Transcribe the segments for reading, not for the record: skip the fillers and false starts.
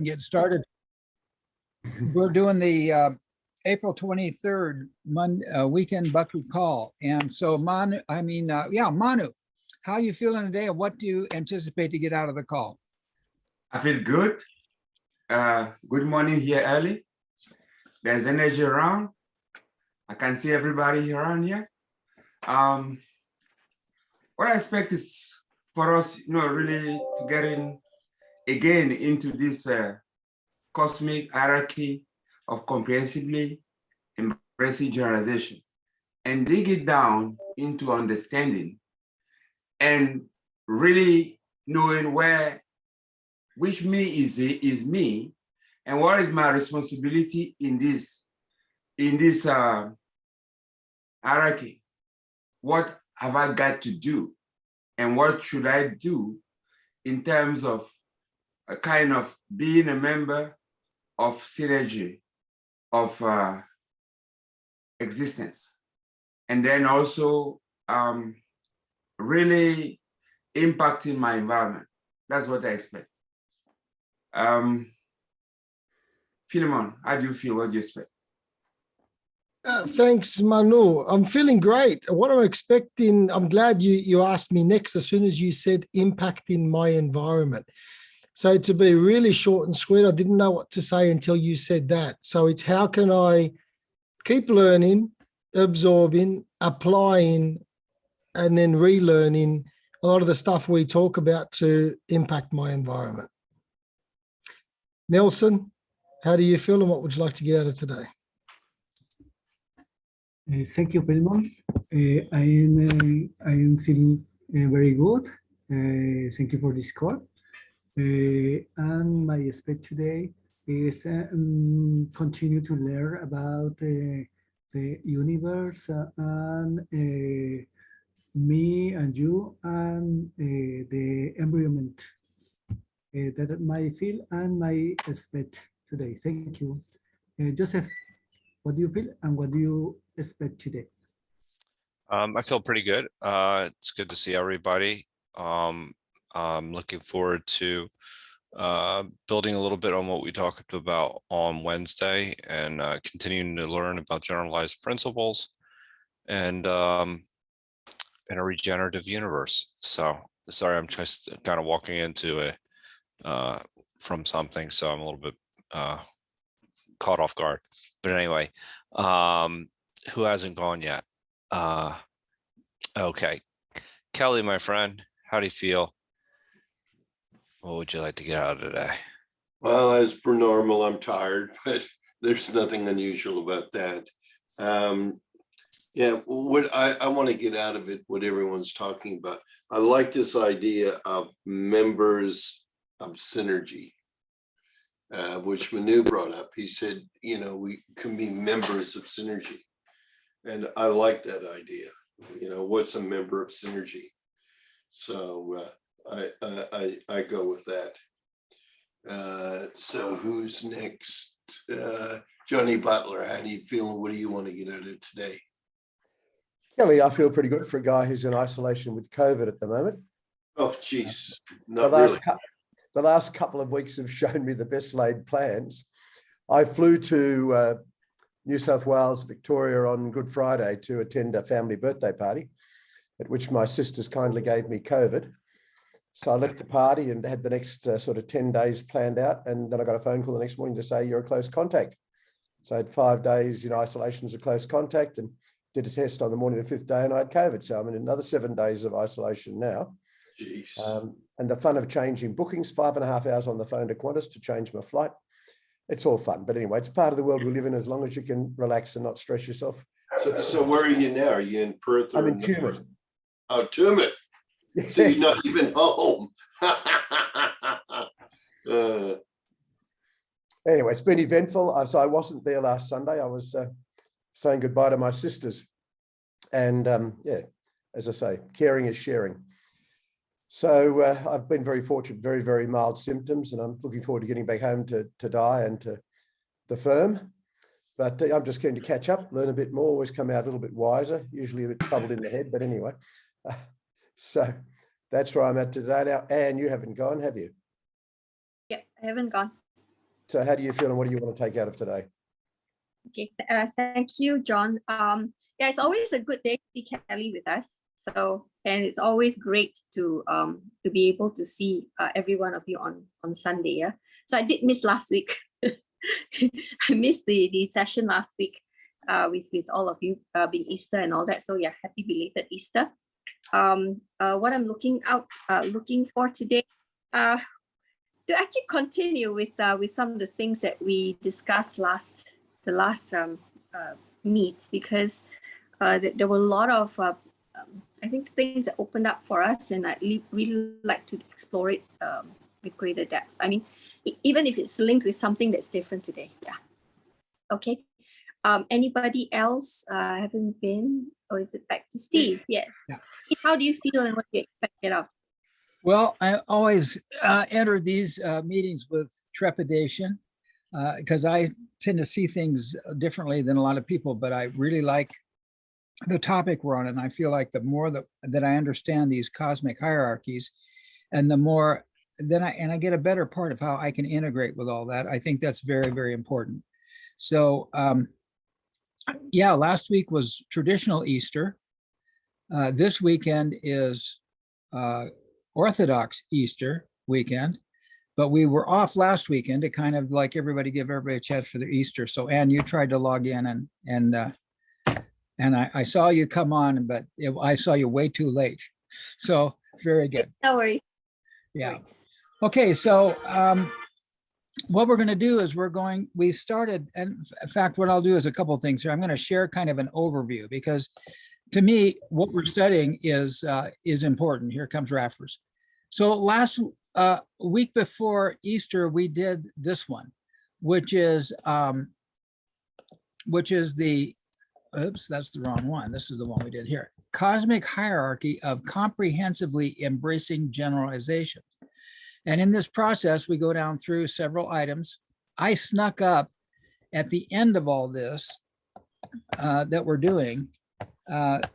Get started. We're doing the April 23rd weekend Bucky call. And so Manu, Manu, how are you feeling today and what do you anticipate to get out of the call? I feel good. Good morning here early. There's energy around. I can see everybody around here. What I expect is for us, really to get in again into this cosmic hierarchy of comprehensively embracing generalization and dig it down into understanding and really knowing which me is me and what is my responsibility in this hierarchy. What have I got to do and what should I do in terms of a kind of being a member of synergy of existence, and then also really impacting my environment. That's what I expect. Philemon, how do you feel? What do you expect? Thanks, Manu. I'm feeling great. What I'm expecting, I'm glad you asked me next as soon as you said impacting my environment. So to be really short and sweet, I didn't know what to say until you said that. So it's how can I keep learning, absorbing, applying, and then relearning a lot of the stuff we talk about to impact my environment. Nelson, how do you feel and what would you like to get out of today? Thank you, Philemon. I am feeling very good. Thank you for this call. And my expect today is continue to learn about the universe and me and you and the environment. That my feel and my expect today. Thank you. Joseph, what do you feel and what do you expect today? I feel pretty good. It's good to see everybody. I'm looking forward to building a little bit on what we talked about on Wednesday and continuing to learn about generalized principles and in a regenerative universe. So sorry, I'm just kind of walking into from something, so I'm a little bit caught off guard. But anyway, who hasn't gone yet? Okay, Kelly, my friend, how do you feel? What would you like to get out of today? Well, as per normal, I'm tired, but there's nothing unusual about that. Yeah, what I want to get out of it, what everyone's talking about, I like this idea of members of synergy, which Manu brought up. He said, we can be members of synergy. And I like that idea. What's a member of synergy? So I go with that. So who's next? Johnny Butler, how do you feel? What do you want to get out of today? Kelly, I feel pretty good for a guy who's in isolation with COVID at the moment. Oh, geez, not really. The last couple of weeks have shown me the best laid plans. I flew to New South Wales, Victoria on Good Friday to attend a family birthday party at which my sisters kindly gave me COVID. So I left the party and had the next sort of 10 days planned out. And then I got a phone call the next morning to say you're a close contact. So I had 5 days in isolation as a close contact and did a test on the morning of the 5th day and I had COVID. So I'm in another 7 days of isolation now. And the fun of changing bookings, 5.5 hours on the phone to Qantas to change my flight. It's all fun. But anyway, it's part of the world we live in as long as you can relax and not stress yourself. So where are you now? Are you in Perth? I'm in Tumut. Oh, Tumut. So you're not even home. Anyway, it's been eventful. So I wasn't there last Sunday. I was saying goodbye to my sisters. And yeah, as I say, caring is sharing. So I've been very fortunate, very, very mild symptoms, and I'm looking forward to getting back home to Di and to the firm. But I'm just keen to catch up, learn a bit more, always come out a little bit wiser, usually a bit troubled in the head, but anyway. So that's where I'm at today now. Anne, you haven't gone, have you? Yeah, I haven't gone. So how do you feel and what do you want to take out of today? Okay, thank you, John. Yeah, it's always a good day to see Kelly with us. So, and it's always great to be able to see every one of you on Sunday. Yeah. So I did miss last week. I missed the session last week with all of you being Easter and all that. So yeah, happy belated Easter. What I'm looking for today, to actually continue with some of the things that we discussed the last meet, because there were a lot of I think things that opened up for us, and I'd really like to explore it with greater depth. I mean, even if it's linked with something that's different today. Yeah. Okay. Anybody else haven't been, or is it back to Steve? Yes. Yeah. How do you feel and what do you expect to get out? Well, I always enter these meetings with trepidation because I tend to see things differently than a lot of people, but I really like the topic we're on. And I feel like the more that I understand these cosmic hierarchies, and the more then I get a better part of how I can integrate with all that. I think that's very, very important. So yeah, last week was traditional Easter. This weekend is Orthodox Easter weekend, but we were off last weekend to kind of like give everybody a chance for their Easter. So Anne, you tried to log in and I saw you come on, but I saw you way too late. So very good. No worries. Yeah. No worries. Okay, so what we're going to do is we started, and in fact, what I'll do is a couple of things here. I'm going to share kind of an overview because to me, what we're studying is important. Here comes Raffers. So last week before Easter, we did this one, which is the, oops, that's the wrong one. This is the one we did here. Cosmic hierarchy of comprehensively embracing generalizations. And in this process, we go down through several items. I snuck up at the end of all this that we're doing.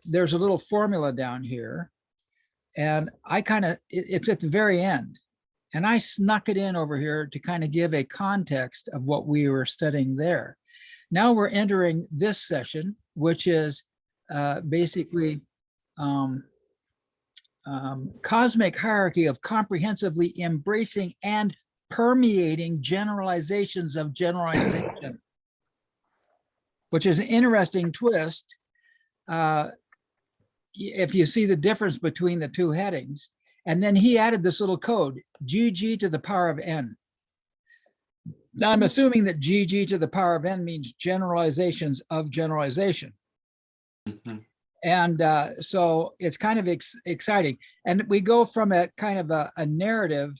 There's a little formula down here, and it's at the very end. And I snuck it in over here to kind of give a context of what we were studying there. Now we're entering this session, which is basically cosmic hierarchy of comprehensively embracing and permeating generalizations of generalization, which is an interesting twist. If you see the difference between the two headings, and then he added this little code, GG to the power of n. Now I'm assuming that GG to the power of n means generalizations of generalization. Mhm. And so it's kind of exciting. And we go from a kind of a narrative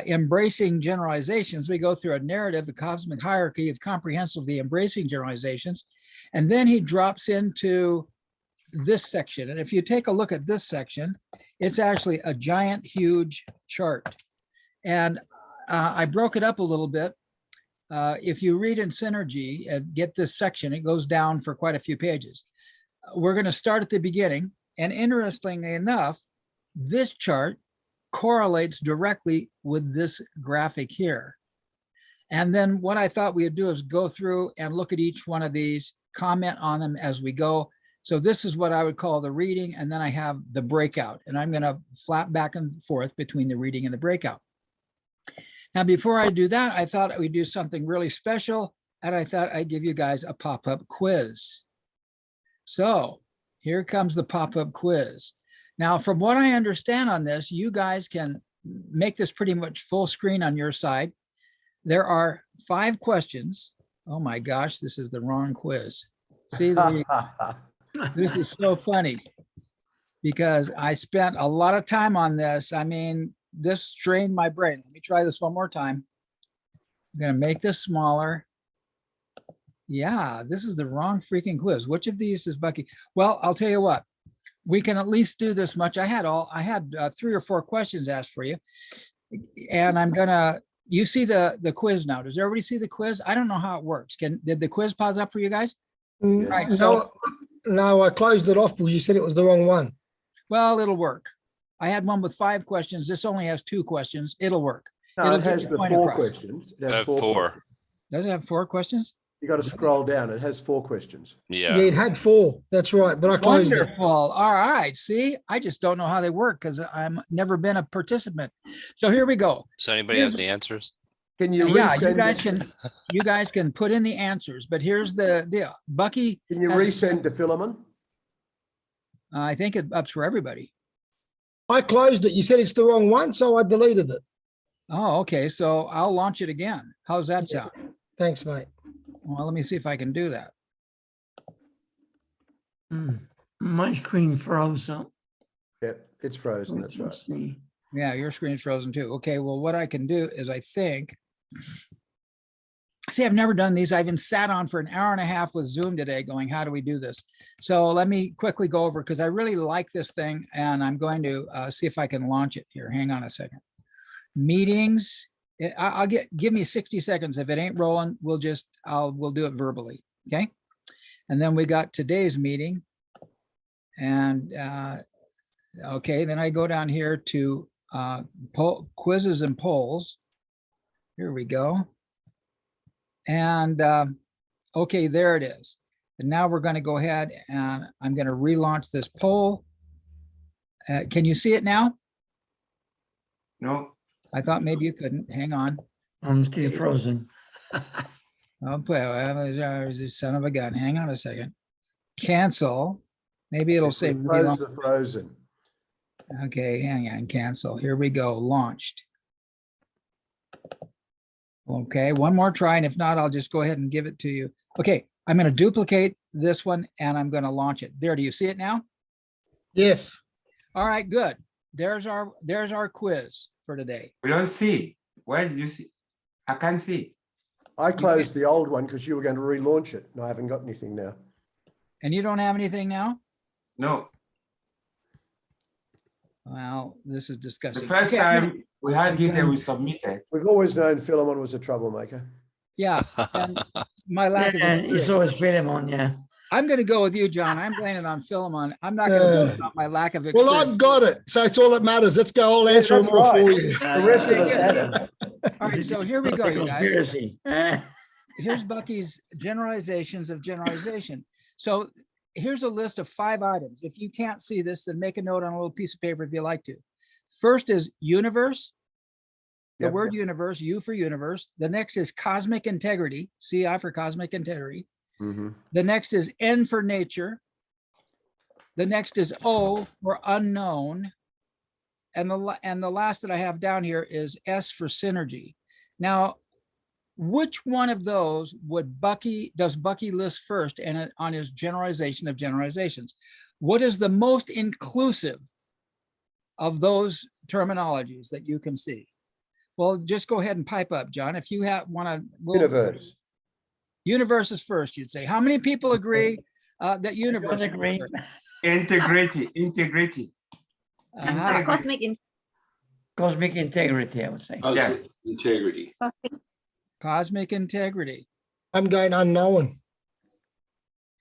embracing generalizations. We go through a narrative, the cosmic hierarchy of comprehensively embracing generalizations. And then he drops into this section. And if you take a look at this section, it's actually a giant, huge chart. And I broke it up a little bit. If you read in Synergy and get this section, it goes down for quite a few pages. We're going to start at the beginning. And interestingly enough, this chart correlates directly with this graphic here. And then what I thought we would do is go through and look at each one of these, comment on them as we go. So this is what I would call the reading, and then I have the breakout, and I'm going to flap back and forth between the reading and the breakout. Now, before I do that, I thought we'd do something really special, and I thought I'd give you guys a pop-up quiz. So here comes the pop-up quiz. Now, from what I understand on this, you guys can make this pretty much full screen on your side. There are 5 questions. Oh my gosh, this is the wrong quiz. See, this is so funny because I spent a lot of time on this. I mean, this strained my brain. Let me try this one more time. I'm going to make this smaller. Yeah, this is the wrong freaking quiz. Which of these is Bucky? Well, I'll tell you what. We can at least do this much. I had 3 or 4 questions asked for you, and I'm gonna. You see the quiz now. Does everybody see the quiz? I don't know how it works. Did the quiz pause up for you guys? Right, No, I closed it off because you said it was the wrong one. Well, it'll work. I had one with 5 questions. This only has 2 questions. It'll work. No, It'll it give has you the point four across. questions. It has four. Four. Does it have 4 questions? You got to scroll down. It has 4 questions. Yeah, Yeah. it had 4. That's right. But I closed it. Wonderful. All right. See, I just don't know how they work because I'm never been a participant. So here we go. Does anybody have the answers? Can you Yeah, resend? you guys can put in the answers, but here's the deal. Bucky, Can you has- resend to Philemon? I think it's up for everybody. I closed it. You said it's the wrong one, so I deleted it. Oh, okay. So I'll launch it again. How's that sound? Thanks, mate. Well, let me see if I can do that. My screen froze up. Yeah, it's frozen. That's right. Let's see. Yeah, your screen's frozen too. Okay, well, what I can do is I think, see, I've never done these. I even sat on for an hour and a half with Zoom today going, how do we do this? So let me quickly go over because I really like this thing and I'm going to see if I can launch it here. Hang on a second. Meetings, give me 60 seconds. If it ain't rolling, we'll do it verbally, okay? And then we got today's meeting. And okay, then I go down here to quizzes and polls. Here we go. And okay, there it is. And now we're going to go ahead and I'm going to relaunch this poll. Can you see it now? No, I thought maybe you couldn't. Hang on. I'm still frozen. Oh, son of a gun. Hang on a second. Cancel. Maybe it'll say. Close the frozen. Okay, hang on. Cancel. Here we go. Launched. Okay, one more try, and if not, I'll just go ahead and give it to you. Okay, I'm going to duplicate this one, and I'm going to launch it. There, do you see it now? Yes. All right, good. There's our quiz for today. we don't see. Where did you see? I can't see. I closed the old one because you were going to relaunch it. And I haven't got anything now. And you don't have anything now? No, Well, this is the disgusting. first Okay, time we had it and we submitted. We've always known Philemon was a troublemaker. Yeah, and my lack of Yeah, it's experience. always Philemon, yeah. I'm going to go with you, John. I'm blaming it on Philemon. I'm not going to blame it on my lack of Well, experience. I've got it. So it's all that matters. Let's go. I'll answer them that's all right. for you. The rest of us had it. All right, so here we go, you guys. Conspiracy. Here's Bucky's generalizations of generalization. So here's a list of 5 items. If you can't see this, then make a note on a little piece of paper if you like to. First is universe. The Yep, word universe, U for universe. The next is cosmic integrity, CI for cosmic integrity. Mhm. The next is N for nature. The next is O for unknown. And the last that I have down here is S for synergy. Now, which one of those does Bucky list first and on his generalization of generalizations? What is the most inclusive of those terminologies that you can see? Well, just go ahead and pipe up, John. If you want to. Universe. Universe is first, you'd say. How many people agree that universe? Don't agree. Integrity. Uh-huh. Cosmic Cosmic integrity, I would say. Yes. Integrity. Cosmic integrity. I'm going unknown.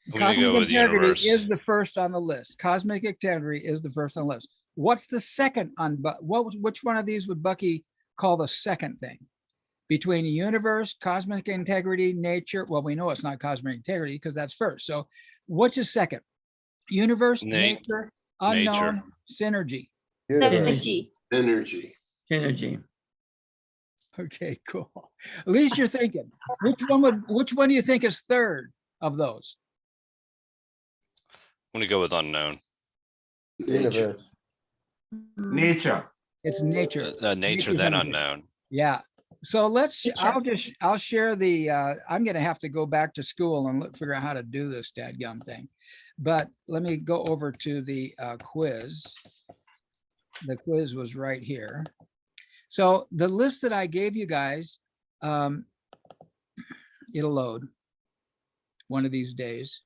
I'm gonna Cosmic go with integrity universe. is the first on the list. Cosmic integrity is the first on the list. What's the second on, which one of these would Bucky call the second thing? Between universe, cosmic integrity, nature. Well, we know it's not cosmic integrity because that's first. So which is second? Universe, nature, unknown, synergy. Universe. Energy. Energy. Okay, cool. At least you're thinking. Which one do you think is third of those? I'm gonna go with unknown. Universe. Nature. It's nature. Nature, Nature's then energy. unknown. Yeah. So Nature. I'll share the, I'm going to have to go back to school and figure out how to do this dadgum thing. But let me go over to the quiz. The quiz was right here. So the list that I gave you guys, it'll load one of these days.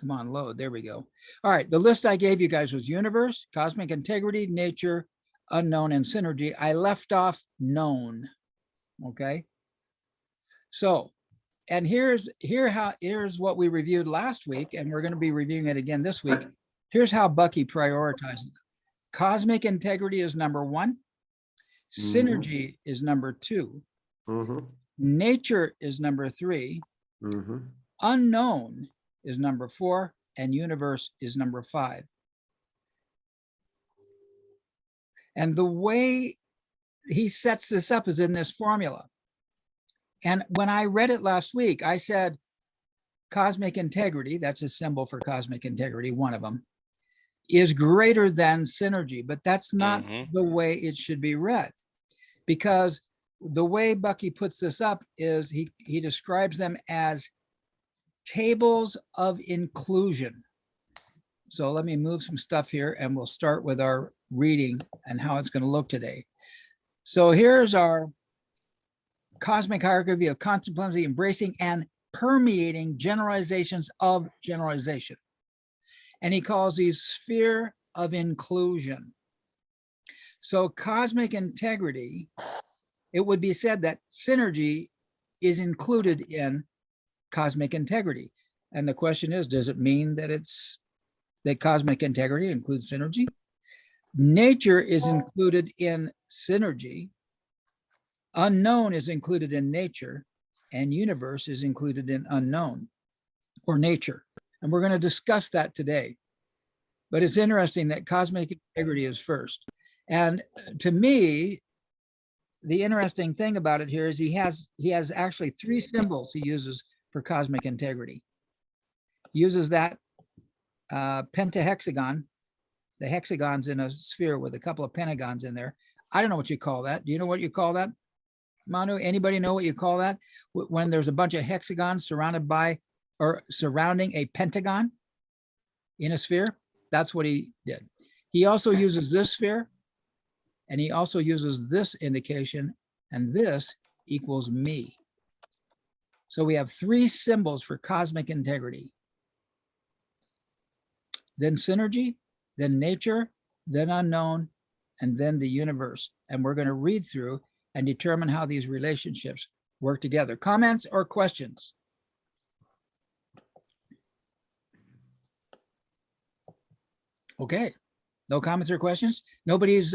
Come on, load. There we go. All right. The list I gave you guys was universe, cosmic integrity, nature, unknown, and synergy. I left off known. Okay. So, and here's what we reviewed last week, and we're going to be reviewing it again this week. Here's how Bucky prioritizes. Cosmic integrity is number 1. Synergy is number 2. Nature is number 3. Unknown is number 4. And universe is number 5. And the way he sets this up is in this formula. And when I read it last week, I said, cosmic integrity, that's a symbol for cosmic integrity, one of them, is greater than synergy, but that's not the way it should be read. Because the way Bucky puts this up is he describes them as tables of inclusion. So let me move some stuff here and we'll start with our reading and how it's going to look today. So here's our cosmic hierarchy of contemplatively embracing and permeating generalizations of generalization. And he calls these sphere of inclusion. So cosmic integrity, it would be said that synergy is included in cosmic integrity. And the question is, does it mean that that cosmic integrity includes synergy? Nature is included in synergy. Unknown is included in nature, and universe is included in unknown or nature. And we're going to discuss that today. But it's interesting that cosmic integrity is first. And to me, the interesting thing about it here is he has actually 3 symbols he uses for cosmic integrity. He uses that pentahexagon, the hexagons in a sphere with a couple of pentagons in there. I don't know what you call that. Do you know what you call that, Manu? Anybody know what you call that? When there's a bunch of hexagons surrounded by or surrounding a pentagon in a sphere? That's what he did. He also uses this sphere, and he also uses this indication, and this equals me. So we have 3 symbols for cosmic integrity. Then synergy, then nature, then unknown, and then the universe. And we're going to read through and determine how these relationships work together. Comments or questions? Okay, no comments or questions? Nobody's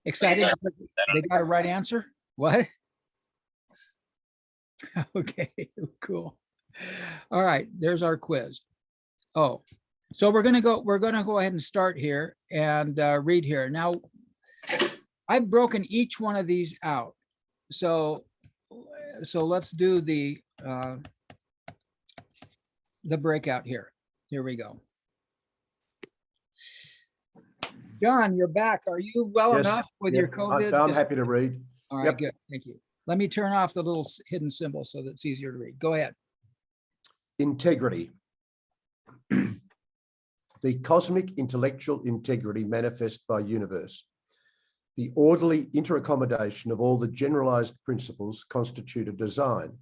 excited they got a right answer? What? Okay, cool. All right, there's our quiz. Oh, so we're gonna go ahead and start here and read here. Now, I've broken each one of these out. So let's do the breakout here. Here we go. John, you're back. Are you well Yes, enough with your COVID? I'm happy to read. All right, good. Thank you. Let me turn off the little hidden symbol so that it's easier to read. Go ahead. Integrity. The cosmic intellectual integrity manifest by universe. The orderly interaccommodation of all the generalized principles constitute a design.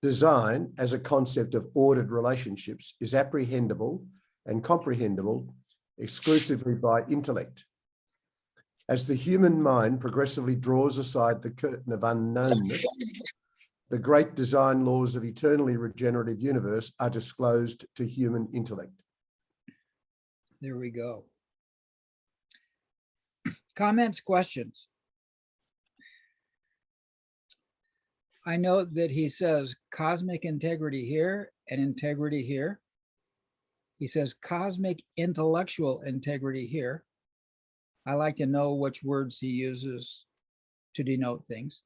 Design, as a concept of ordered relationships, is apprehendable and comprehensible exclusively by intellect. As the human mind progressively draws aside the curtain of unknownness, the great design laws of eternally regenerative universe are disclosed to human intellect. There we go. Comments, questions? I know that he says cosmic integrity here and integrity here. He says cosmic intellectual integrity here. I like to know which words he uses to denote things.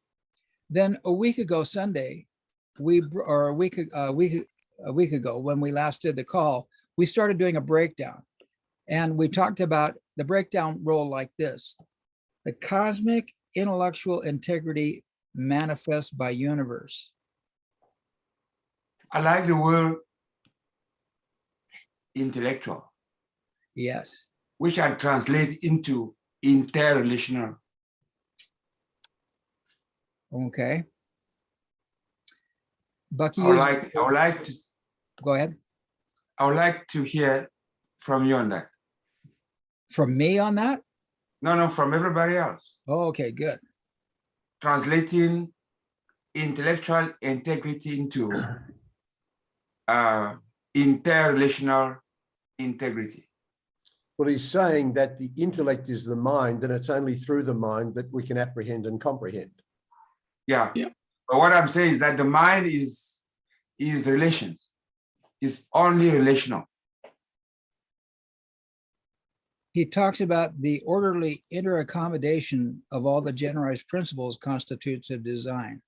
Then a week ago Sunday, a week ago when we last did the call, we started doing a breakdown. And we talked about the breakdown roll like this. The cosmic intellectual integrity manifests by universe. I like the word intellectual. Yes. Which I translate into interrelational. Okay. Bucky, I would like to go ahead. I would like to hear from you on that. From me on that? No, from everybody else. Oh, okay, good. Translating intellectual integrity into interrelational integrity. Well, he's saying that the intellect is the mind, and it's only through the mind that we can apprehend and comprehend. Yeah. But what I'm saying is that the mind is relations. It's only relational. He talks about the orderly interaccommodation of all the generalized principles constitutes a design.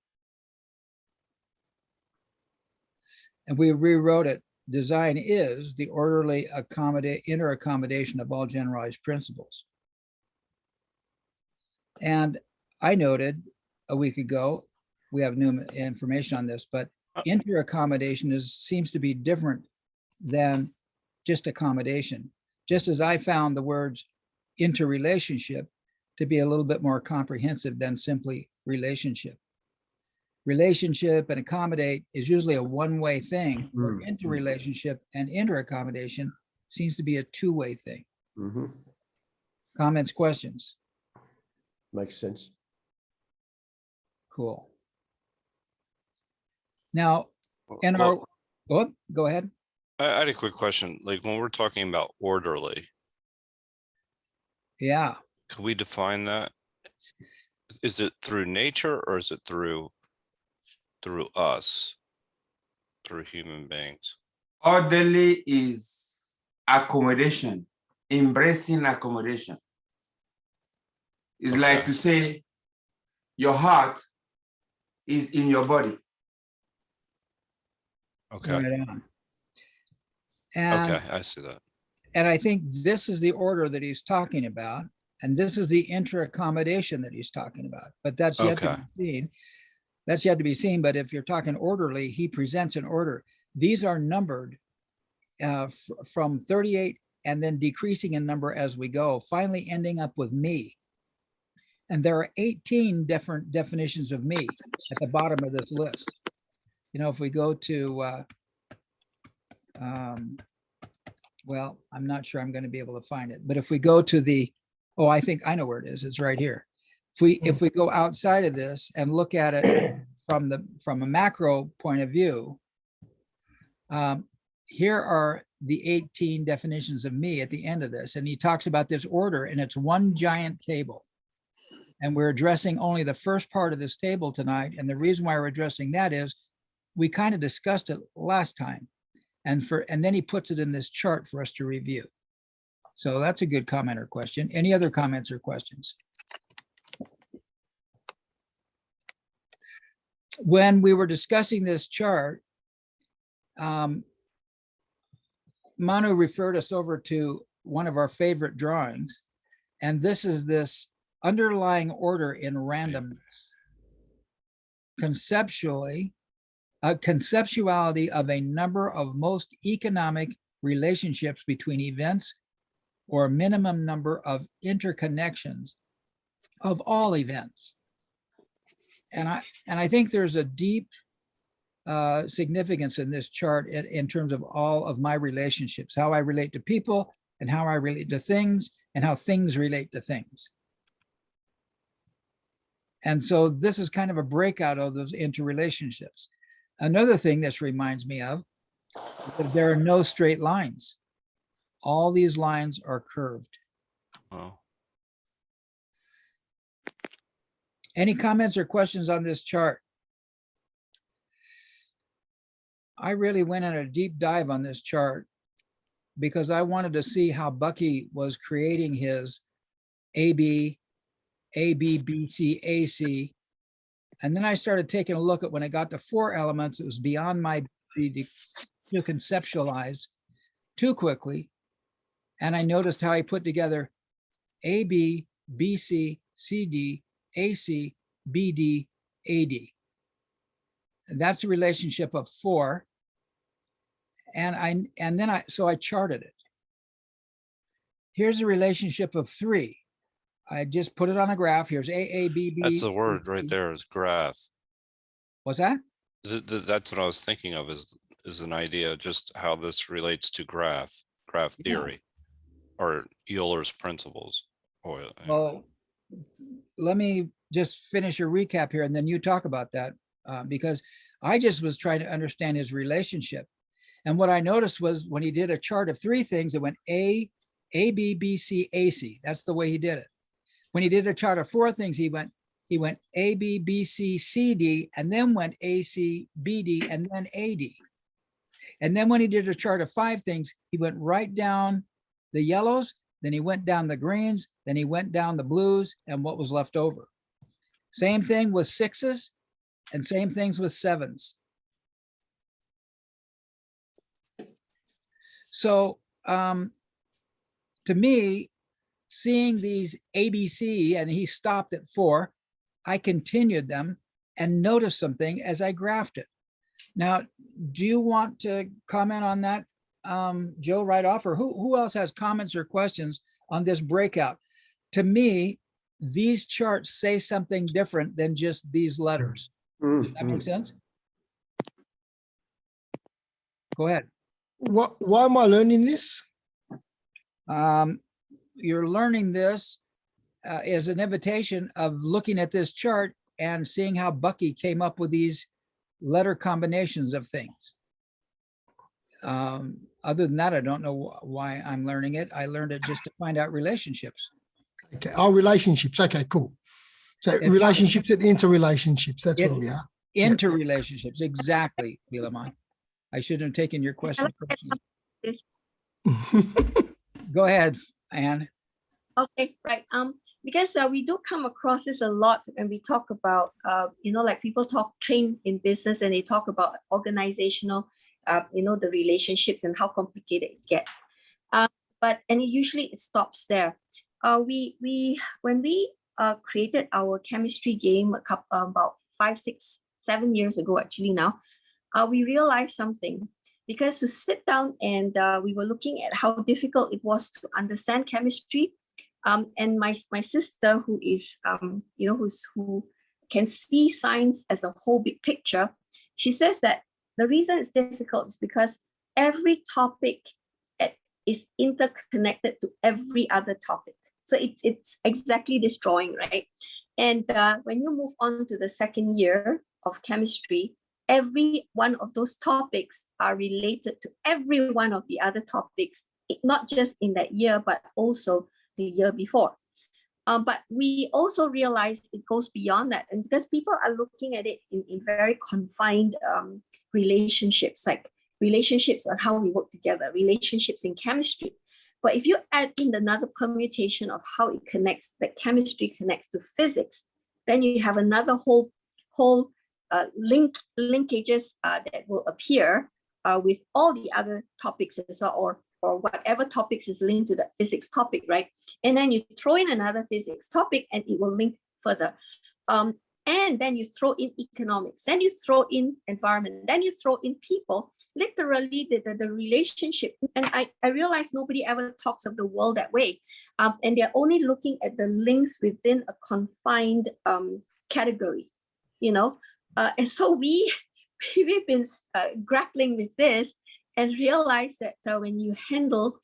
And we rewrote it. Design is the orderly interaccommodation of all generalized principles. And I noted a week ago, we have new information on this, but interaccommodation seems to be different than just accommodation. Just as I found the words interrelationship to be a little bit more comprehensive than simply relationship. Relationship and accommodate is usually a one-way thing. Where interrelationship and interaccommodation seems to be a two-way thing. Mhm. Comments, questions? Makes sense. Cool. Now, in Well, our, go ahead. I had a quick question. Like when we're talking about orderly, Yeah. could we define that? Is it through nature or is it through us, through human beings? Orderly is accommodation, embracing accommodation. It's like Okay. to say your heart is in your body. Okay. Right on. And, Okay, I see that. and I think this is the order that he's talking about. And this is the interaccommodation that he's talking about. But that's yet to Okay. be seen. That's yet to be seen. But if you're talking orderly, he presents an order. These are numbered from 38 and then decreasing in number as we go, finally ending up with me. And there are 18 different definitions of me at the bottom of this list. You know, if we go to, well, I'm not sure I'm going to be able to find it, but if we go to the, oh, I think I know where it is. It's right here. If we go outside of this and look at it from a macro point of view, here are the 18 definitions of me at the end of this. And he talks about this order, and it's one giant table. And we're addressing only the first part of this table tonight. And the reason why we're addressing that is we kind of discussed it last time. And then he puts it in this chart for us to review. So that's a good comment or question. Any other comments or questions? When we were discussing this chart, Manu referred us over to one of our favorite drawings. And this is this underlying order in randomness. Conceptuality of a number of most economic relationships between events or a minimum number of interconnections of all events. And I think there's a deep significance in this chart in terms of all of my relationships, how I relate to people and how I relate to things and how things relate to things. And so this is kind of a breakout of those interrelationships. Another thing this reminds me of, that there are no straight lines. All these lines are curved. Oh. Any comments or questions on this chart? I really went on a deep dive on this chart because I wanted to see how Bucky was creating his AB, BC, AC. And then I started taking a look at when I got to 4 elements, it was beyond my ability to conceptualize too quickly. And I noticed how he put together AB, BC, CD, AC, BD, AD. That's the relationship of 4. And then I charted it. Here's a relationship of 3. I just put it on a graph. Here's AABB. That's the word right there, is graph. What's that? That's what I was thinking of, is an idea just how this relates to graph theory, or Euler's principles. Well, let me just finish your recap here and then you talk about that, because I just was trying to understand his relationship. And what I noticed was when he did a chart of 3 things, it went A, A, B, B, C, A, C. That's the way he did it. When he did a chart of 4 things, he went A, B, B, C, C, D, and then went A, C, B, D, and then A, D. And then when he did a chart of 5 things, he went right down the yellows, then he went down the greens, then he went down the blues, and what was left over. Same thing with 6s, and same things with 7s. So to me, seeing these ABC, and he stopped at 4, I continued them and noticed something as I graphed it. Now, do you want to comment on that, Joe, right off, or who else has comments or questions on this breakout? To me, these charts say something different than just these letters. Does that make sense? Go ahead. Why am I learning this? You're learning this as an invitation of looking at this chart and seeing how Bucky came up with these letter combinations of things. Other than that, I don't know why I'm learning it. I learned it just to find out relationships. Okay. Oh, relationships. Okay, cool. So And relationships and interrelationships. That's It- where we are. Interrelationships, exactly, Philemon. I shouldn't have taken your question. This Go ahead, Anne. Okay, right. Because we do come across this a lot when we talk about, like people train in business and they talk about organizational, the relationships and how complicated it gets. And usually it stops there. When we created our chemistry game about 5, 6, 7 years ago, actually now, we realized something. Because to sit down and we were looking at how difficult it was to understand chemistry, and my sister, who is who can see science as a whole big picture, she says that the reason it's difficult is because every topic is interconnected to every other topic. So it's exactly this drawing, right? And when you move on to the second year of chemistry, every one of those topics are related to every one of the other topics, not just in that year, but also the year before. But we also realize it goes beyond that. And because people are looking at it in very confined relationships, like relationships on how we work together, relationships in chemistry. But if you add in another permutation of how it connects, that chemistry connects to physics, then you have another whole linkages that will appear with all the other topics as well, or whatever topics is linked to the physics topic, right? And then you throw in another physics topic and it will link further. And then you throw in economics, then you throw in environment, then you throw in people, literally the relationship. And I realize nobody ever talks of the world that way. And they're only looking at the links within a confined category, and so we've been grappling with this and realize that when you handle,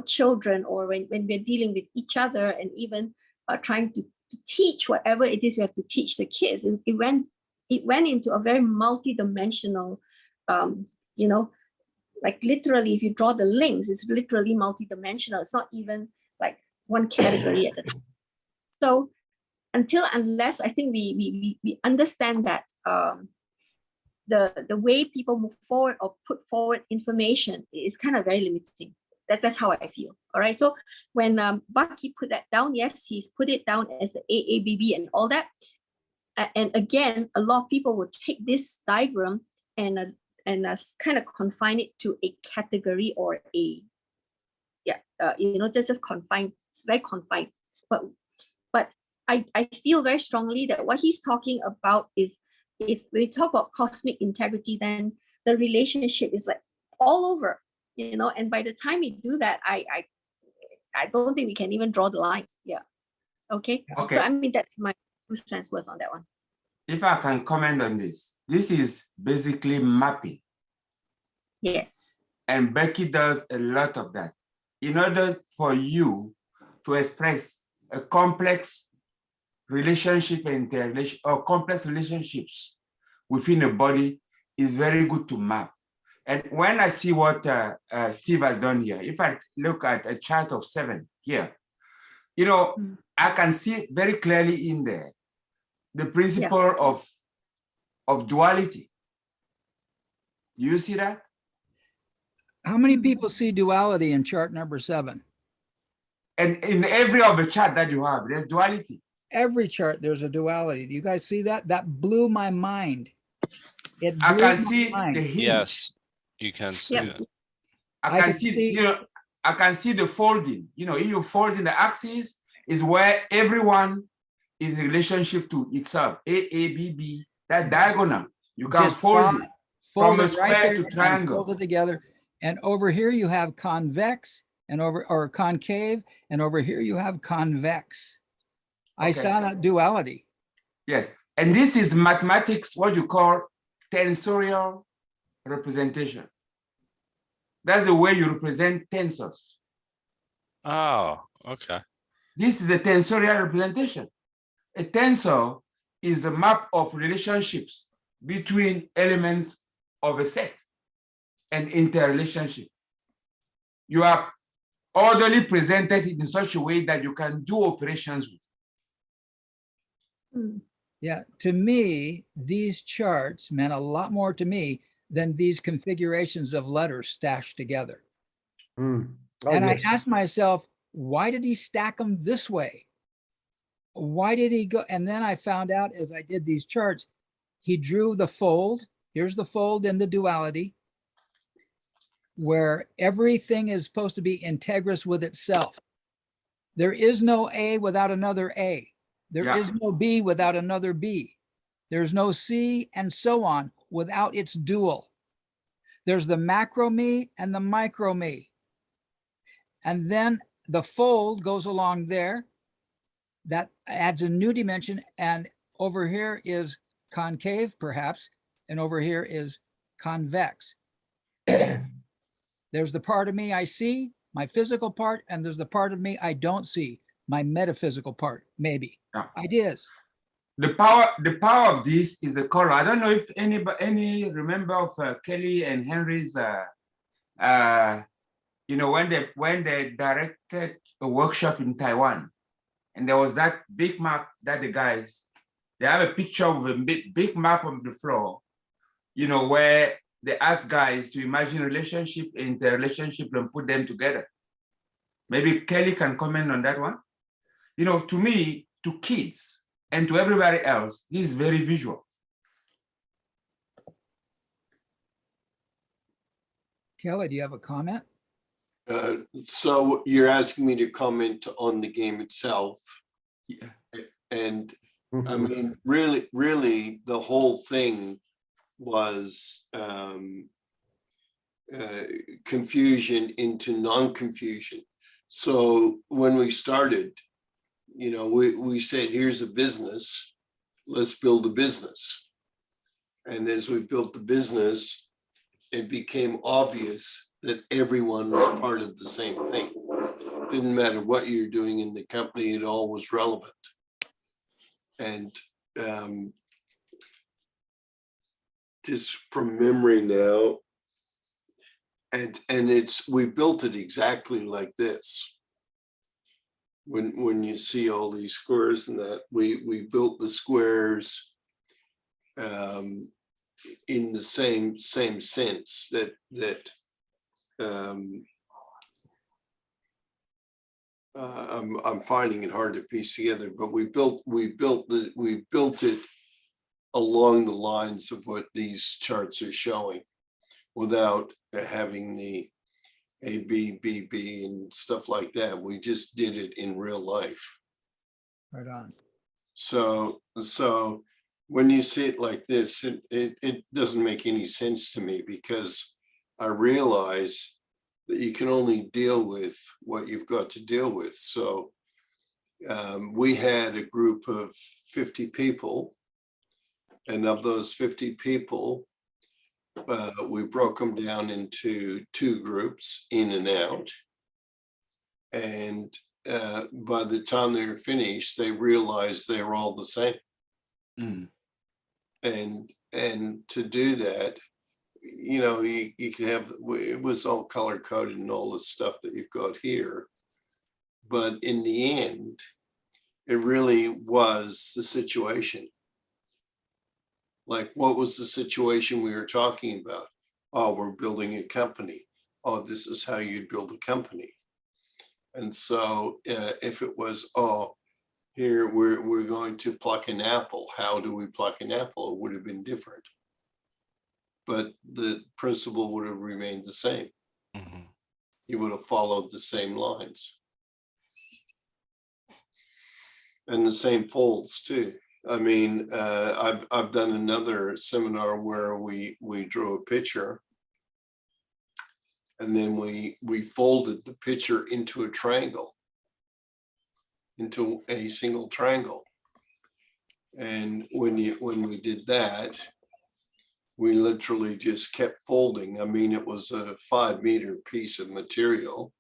children, or when we're dealing with each other and even trying to teach whatever it is you have to teach the kids, it went into a very multi-dimensional, like literally, if you draw the links, it's literally multi-dimensional. It's not even like one category at a time. So unless I think we understand that the way people move forward or put forward information is kind of very limiting. That's how I feel. All right. So when Bucky put that down, yes, he's put it down as the AABB and all that. And again, a lot of people will take this diagram and kind of confine it to a category or just confined. It's very confined. But I feel very strongly that what he's talking about is when we talk about cosmic integrity, then the relationship is like all over, and by the time we do that, I don't think we can even draw the lines. Yeah. Okay. Okay. So I mean, that's my 2 cents worth on that one. If I can comment on this is basically mapping. Yes. And Becky does a lot of that. In order for you to express a complex relationship and interrelation or complex relationships within a body, is very good to map. And when I see what Steve has done here, if I look at a chart of 7 here, you know, I can see very clearly in there the principle of duality. Do you see that? How many people see duality in chart number 7? And in every of the chart that you have, there's duality. Every chart, there's a duality. Do you guys see that? That blew my mind. It I blew can my see mind. the hinge. Yes, you can see Yeah. it. I can see, you know, I can see the folding. You know, if you fold in the axis is where everyone is in relationship to itself. A, B, B, that diagonal. You can Just fold it from a it right square there to and triangle. fold it together. And over here you have convex and or concave, and over here you have convex. I Okay. saw that duality. Yes. And this is mathematics, what you call tensorial representation. That's the way you represent tensors. Oh, okay. This is a tensorial representation. A tensor is a map of relationships between elements of a set and interrelationship. You are orderly presented in such a way that you can do operations with. Yeah, to me, these charts meant a lot more to me than these configurations of letters stashed together. Oh, And yes. I asked myself, why did he stack them this way? Why did he go? And then I found out as I did these charts, he drew the fold. Here's the fold in the duality, where everything is supposed to be integrous with itself. There is no A without another A. There is no B without another B. There's no C and so on without its dual. There's the macro me and the micro me. And then the fold goes along there. That adds a new dimension. And over here is concave, perhaps. And over here is convex. There's the part of me I see, my physical part, and there's the part of me I don't see, my metaphysical part, maybe. Yeah. Ideas. The power of this is the color. I don't know if any remember of Kelly and Henry's you know, when they directed a workshop in Taiwan, and there was that big map that the guys, they have a picture of a big map on the floor, you know, where they ask guys to imagine relationship, interrelationship, and put them together. Maybe Kelly can comment on that one. You know, to me, to kids and to everybody else, this is very visual. Kelly, do you have a comment? So you're asking me to comment on the game itself. Yeah. And I mean, really, the whole thing was confusion into non-confusion. So when we started, you know, we said, here's a business, let's build a business. And as we built the business, it became obvious that everyone was part of the same thing. Didn't matter what you're doing in the company, it all was relevant. And just from memory now, and we built it exactly like this. When you see all these squares and that, we built the squares in the same sense that I'm finding it hard to piece together, but we built it along the lines of what these charts are showing, without having the A, B, B, B and stuff like that. We just did it in real life. Right on. So when you see it like this, it doesn't make any sense to me, because I realize that you can only deal with what you've got to deal with. So we had a group of 50 people, and of those 50 people, we broke them down into 2 groups, in and out. And by the time they were finished, they realized they were all the same. Mm. And to do that, you know, you can have, it was all color coded and all the stuff that you've got here. But in the end, it really was the situation. Like, what was the situation we were talking about? Oh, we're building a company. Oh, this is how you'd build a company. And so if it was, oh, here we're going to pluck an apple. How do we pluck an apple? It would have been different. But the principle would have remained the same. Mhm. You would have followed the same lines. And the same folds too. I mean, I've done another seminar where we drew a picture, and then we folded the picture into a triangle, into a single triangle. And when we did that, we literally just kept folding. I mean, it was a 5-meter piece of material,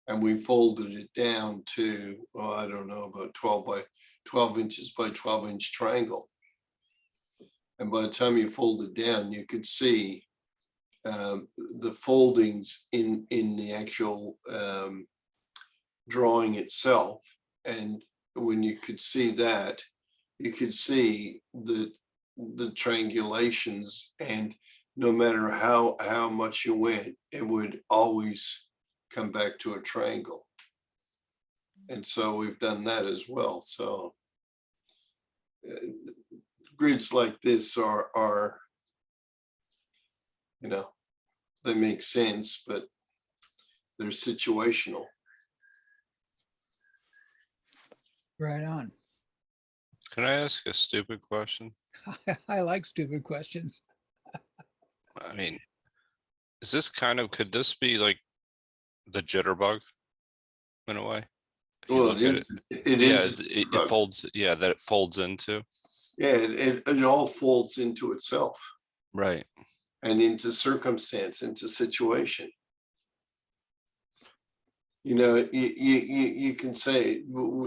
and we folded it down to, oh, I don't know, about 12 inches by 12 inch triangle. And by the time you fold it down, you could see the foldings in the actual drawing itself. And when you could see that, you could see the triangulations, and no matter how much you went, it would always come back to a triangle. And so we've done that as well. So grids like this are, you know, they make sense, but they're situational. Right on. Can I ask a stupid question? I like stupid questions. I mean, is this kind of, could this be like the jitterbug in a way? If you Well, look it at is, it, it yeah, is, it folds, yeah, that it folds into, yeah, it all folds into itself right? and into circumstance, into situation. You know, you can say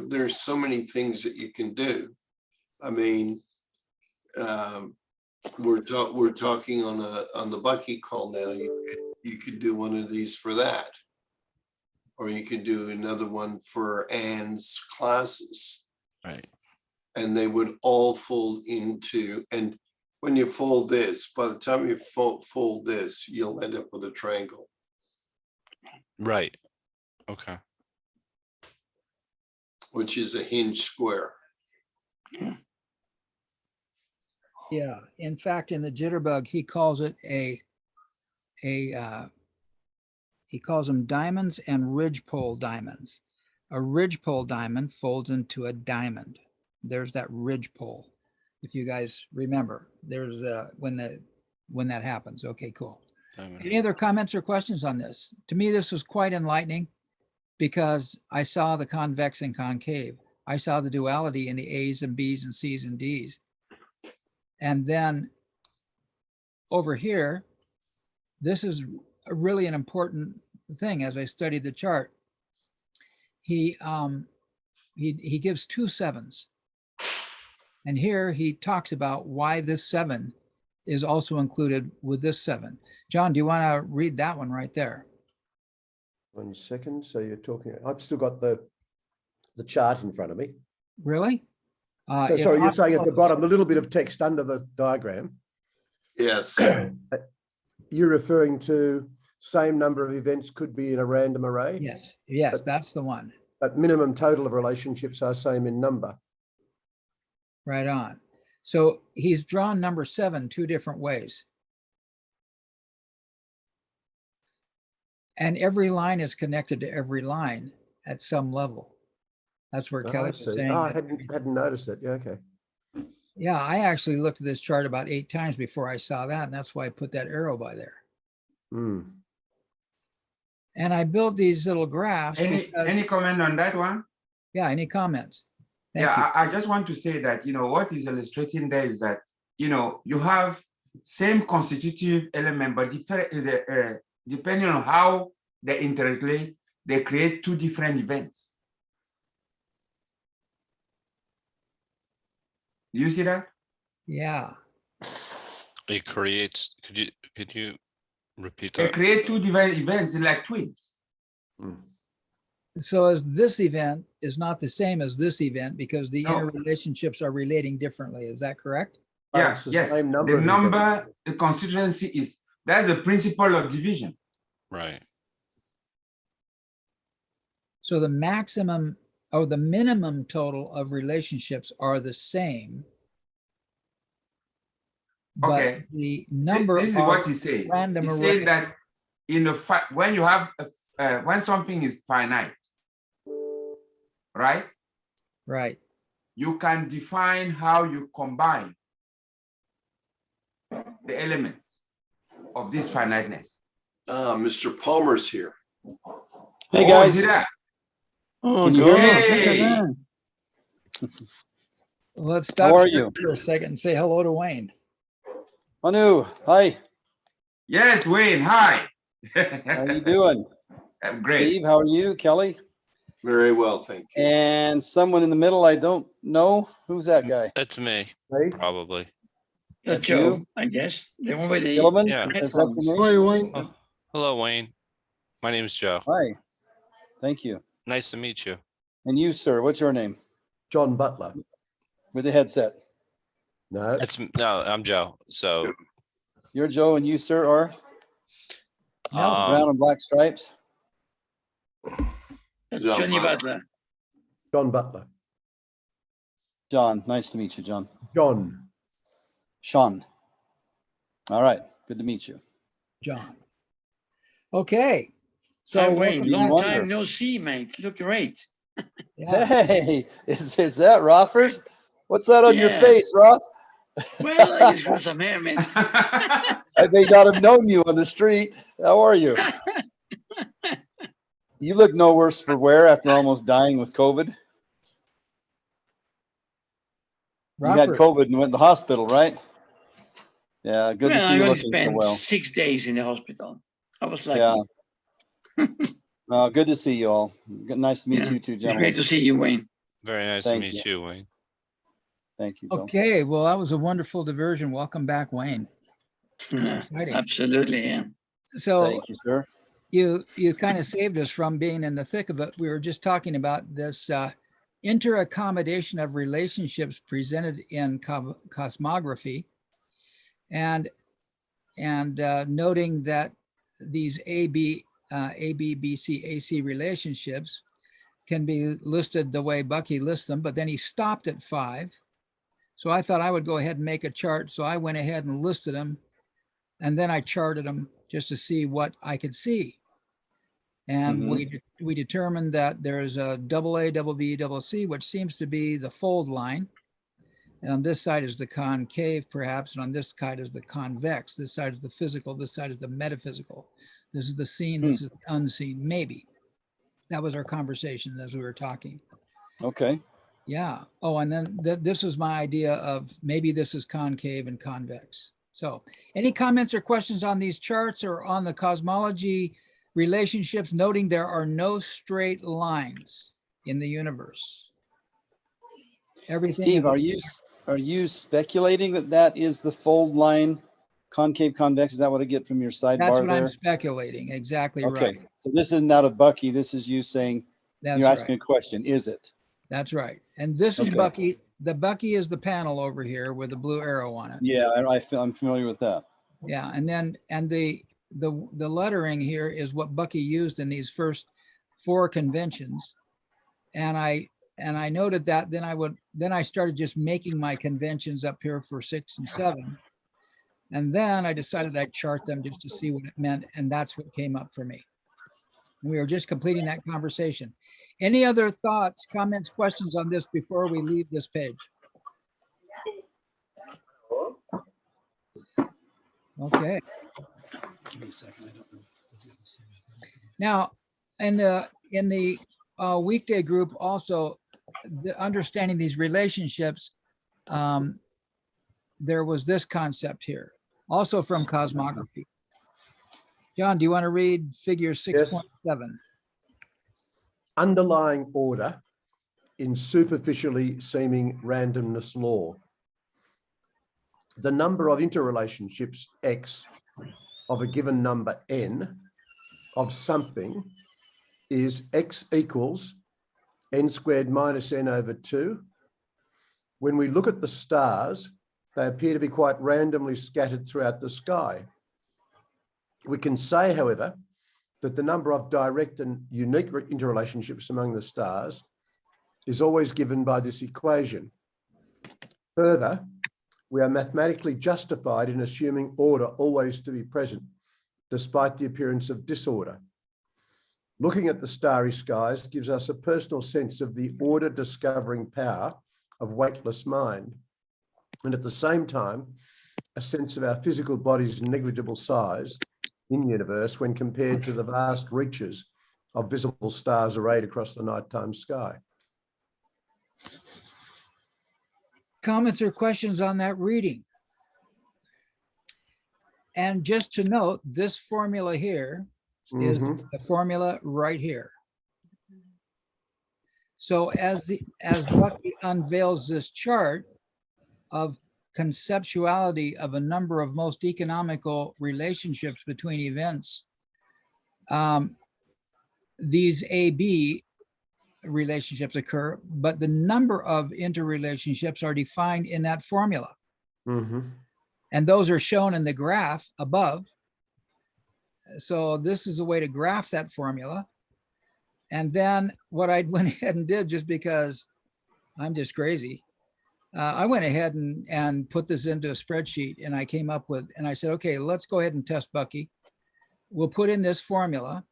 there's so many things that you can do. I mean, we're talking on the Bucky call now. You could do one of these for that, or you could do another one for Anne's classes, Right. and they would all fold into. And when you fold this, by the time you fold this, you'll end up with a triangle. Right. Okay. Which is a hinge square. Yeah. In fact, in the jitterbug, he calls it he calls them diamonds and ridgepole diamonds. A ridgepole diamond folds into a diamond. There's that ridgepole. If you guys remember, there's when that happens. Okay, cool. Any other comments or questions on this? To me, this was quite enlightening because I saw the convex and concave. I saw the duality in the A's and B's and C's and D's. And then over here, this is really an important thing as I studied the chart. He gives 2 sevens. And here he talks about why this 7 is also included with this 7. John, do you want to read that one right there? 1 second. So you're talking, I've still got the chart in front of me. Really? So sorry, you're saying at the bottom, the little bit of text under the diagram. Yes. You're referring to same number of events could be in a random array? Yes, that's the one. But minimum total of relationships are same in number. Right on. So he's drawn number 7 2 different ways. And every line is connected to every line at some level. That's where Kelly was saying. I hadn't noticed that. Yeah, okay. Yeah, I actually looked at this chart about 8 times before I saw that, and that's why I put that arrow by there. Mm. And I built these little graphs. Any comment on that one? Yeah, any comments? Thank Yeah, you. I just want to say that, you know, what is illustrating there is that, you know, you have same constitutive element, but depending on how they interrelate, they create 2 different events. Do you see that? Yeah. It creates, could you repeat They that? create two different events in like twins. So as this event is not the same as this event because the No. interrelationships are relating differently. Is that correct? Yeah, It's the yes. same number The of number, events. the constituency is, that's the principle of division. Right. So the maximum or the minimum total of relationships are the same. But Okay. the number This is of what he says. random He array- said that in a when you have when something is finite, right? Right. You can define how you combine the elements of this finiteness. Mr. Palmer's here. Hey Oh, guys, is it that? Oh, Can you hear me? God, look at Hey. that. Let's How stop are here you? for a second and say hello to Wayne. Manu, hi, Yes, Wayne. Hi. how you doing? I'm great. Steve, how are you? Kelly? Very well, thank you. And someone in the middle, I don't know. Who's that guy? That's me, Me? probably. That's That's Joe, you? I guess. The one with the Gilliman? Yeah. Is that headphones. your name? Hi, Wayne. Oh, hello, Wayne. My name's Joe. Hi, thank you. Nice to meet you. And you, sir, what's your name? John Butler. With the headset. No, No, I'm Joe. So, You're Joe and you, sir, are Nelson. brown and black stripes? That's John Johnny Butler. Butler. John Butler. John, nice to meet you, John. John. Sean. All right, good to meet you. John. Okay. So So Wayne, welcome. long Wonder. time no see, mate. Look great. yeah, Hey, is that Rothers? What's that on your Yeah. face, Roth? Well, I just grew some hair, mate. I may not have known you on the street. How are you? You look no worse for wear after almost dying with COVID. You had Rockford. COVID and went to the hospital, right? Yeah, good to Well, see I you only looking so spent well. 6 days in the hospital. I was lucky. Yeah. Good to see you all. Nice to meet Yeah. you too, It's great gentlemen. to see you, Wayne. very nice Thank to meet you, Wayne. Thank you, Joe. Okay. Well, that was a wonderful diversion. Welcome back, Wayne. Yeah, Exciting. absolutely, yeah. So Thank you, sir. you kind of saved us from being in the thick of it. We were just talking about this interaccommodation of relationships presented in cosmography, and noting that these A, B, B, C, AC relationships can be listed the way Bucky lists them, but then he stopped at 5. So I thought I would go ahead and make a chart. So I went ahead and listed them, and then I charted them just to see what I could see. And we determined that there's a double A, double B, double C, which seems to be the fold line. And on this side is the concave, perhaps, and on this side is the convex. This side is the physical, this side is the metaphysical. This is the seen, this is the unseen, maybe. That was our conversation as we were talking. Okay. Yeah. Oh, and then this was my idea of maybe this is concave and convex. So any comments or questions on these charts or on the cosmology relationships, noting there are no straight lines in the universe? Everything Steve, is- are you speculating that that is the fold line, concave, convex? Is that what I get from your that's sidebar what there? I'm speculating. Exactly Okay, right. so this isn't out of Bucky. This is you saying, That's you're asking right. a question. Is it? That's right. And this is Okay. Bucky. The Bucky is the panel over here with the blue arrow on it. Yeah, I'm familiar with that. Yeah, and then the lettering here is what Bucky used in these first 4 conventions, and I noted that. Then I started just making my conventions up here for 6 and 7, and then I decided I'd chart them just to see what it meant, and that's what came up for me. We were just completing that conversation. Any other thoughts, comments, questions on this before we leave this page? Okay. Give me a second. I don't know. Now, in the weekday group, also understanding these relationships, there was this concept here, also from cosmography. John, do you want to read figure 6.7? Underlying order in superficially seeming randomness law. the number of interrelationships X of a given number N of something is X equals N squared minus N over 2. When we look at the stars, they appear to be quite randomly scattered throughout the sky. We can say, however, that the number of direct and unique interrelationships among the stars is always given by this equation. Further, we are mathematically justified in assuming order always to be present, despite the appearance of disorder. Looking at the starry skies gives us a personal sense of the order discovering power of weightless mind, and at the same time, a sense of our physical body's negligible size in the universe when compared to the vast reaches of visible stars arrayed across the nighttime sky. Comments or questions on that reading? And just to note, this formula here is the formula right here. So as Bucky unveils this chart of conceptuality of a number of most economical relationships between events, these AB relationships occur, but the number of interrelationships are defined in that formula. And those are shown in the graph above. So this is a way to graph that formula. And then what I went ahead and did, just because I'm just crazy, I went ahead and put this into a spreadsheet, and I came up with, and I said, okay, let's go ahead and test Bucky. We'll put in this formula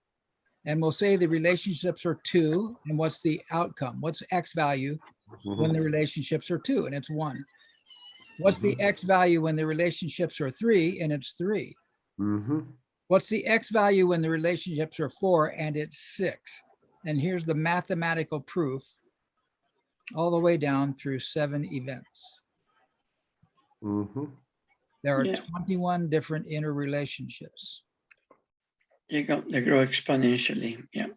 and we'll say the relationships are 2, and what's the outcome? What's X value when the relationships are 2, and it's 1? What's the X value when the relationships are 3, and it's 3? What's the X value when the relationships are 4, and it's 6? And here's the mathematical proof all the way down through 7 events. There are 21 different interrelationships. They grow exponentially. Yeah.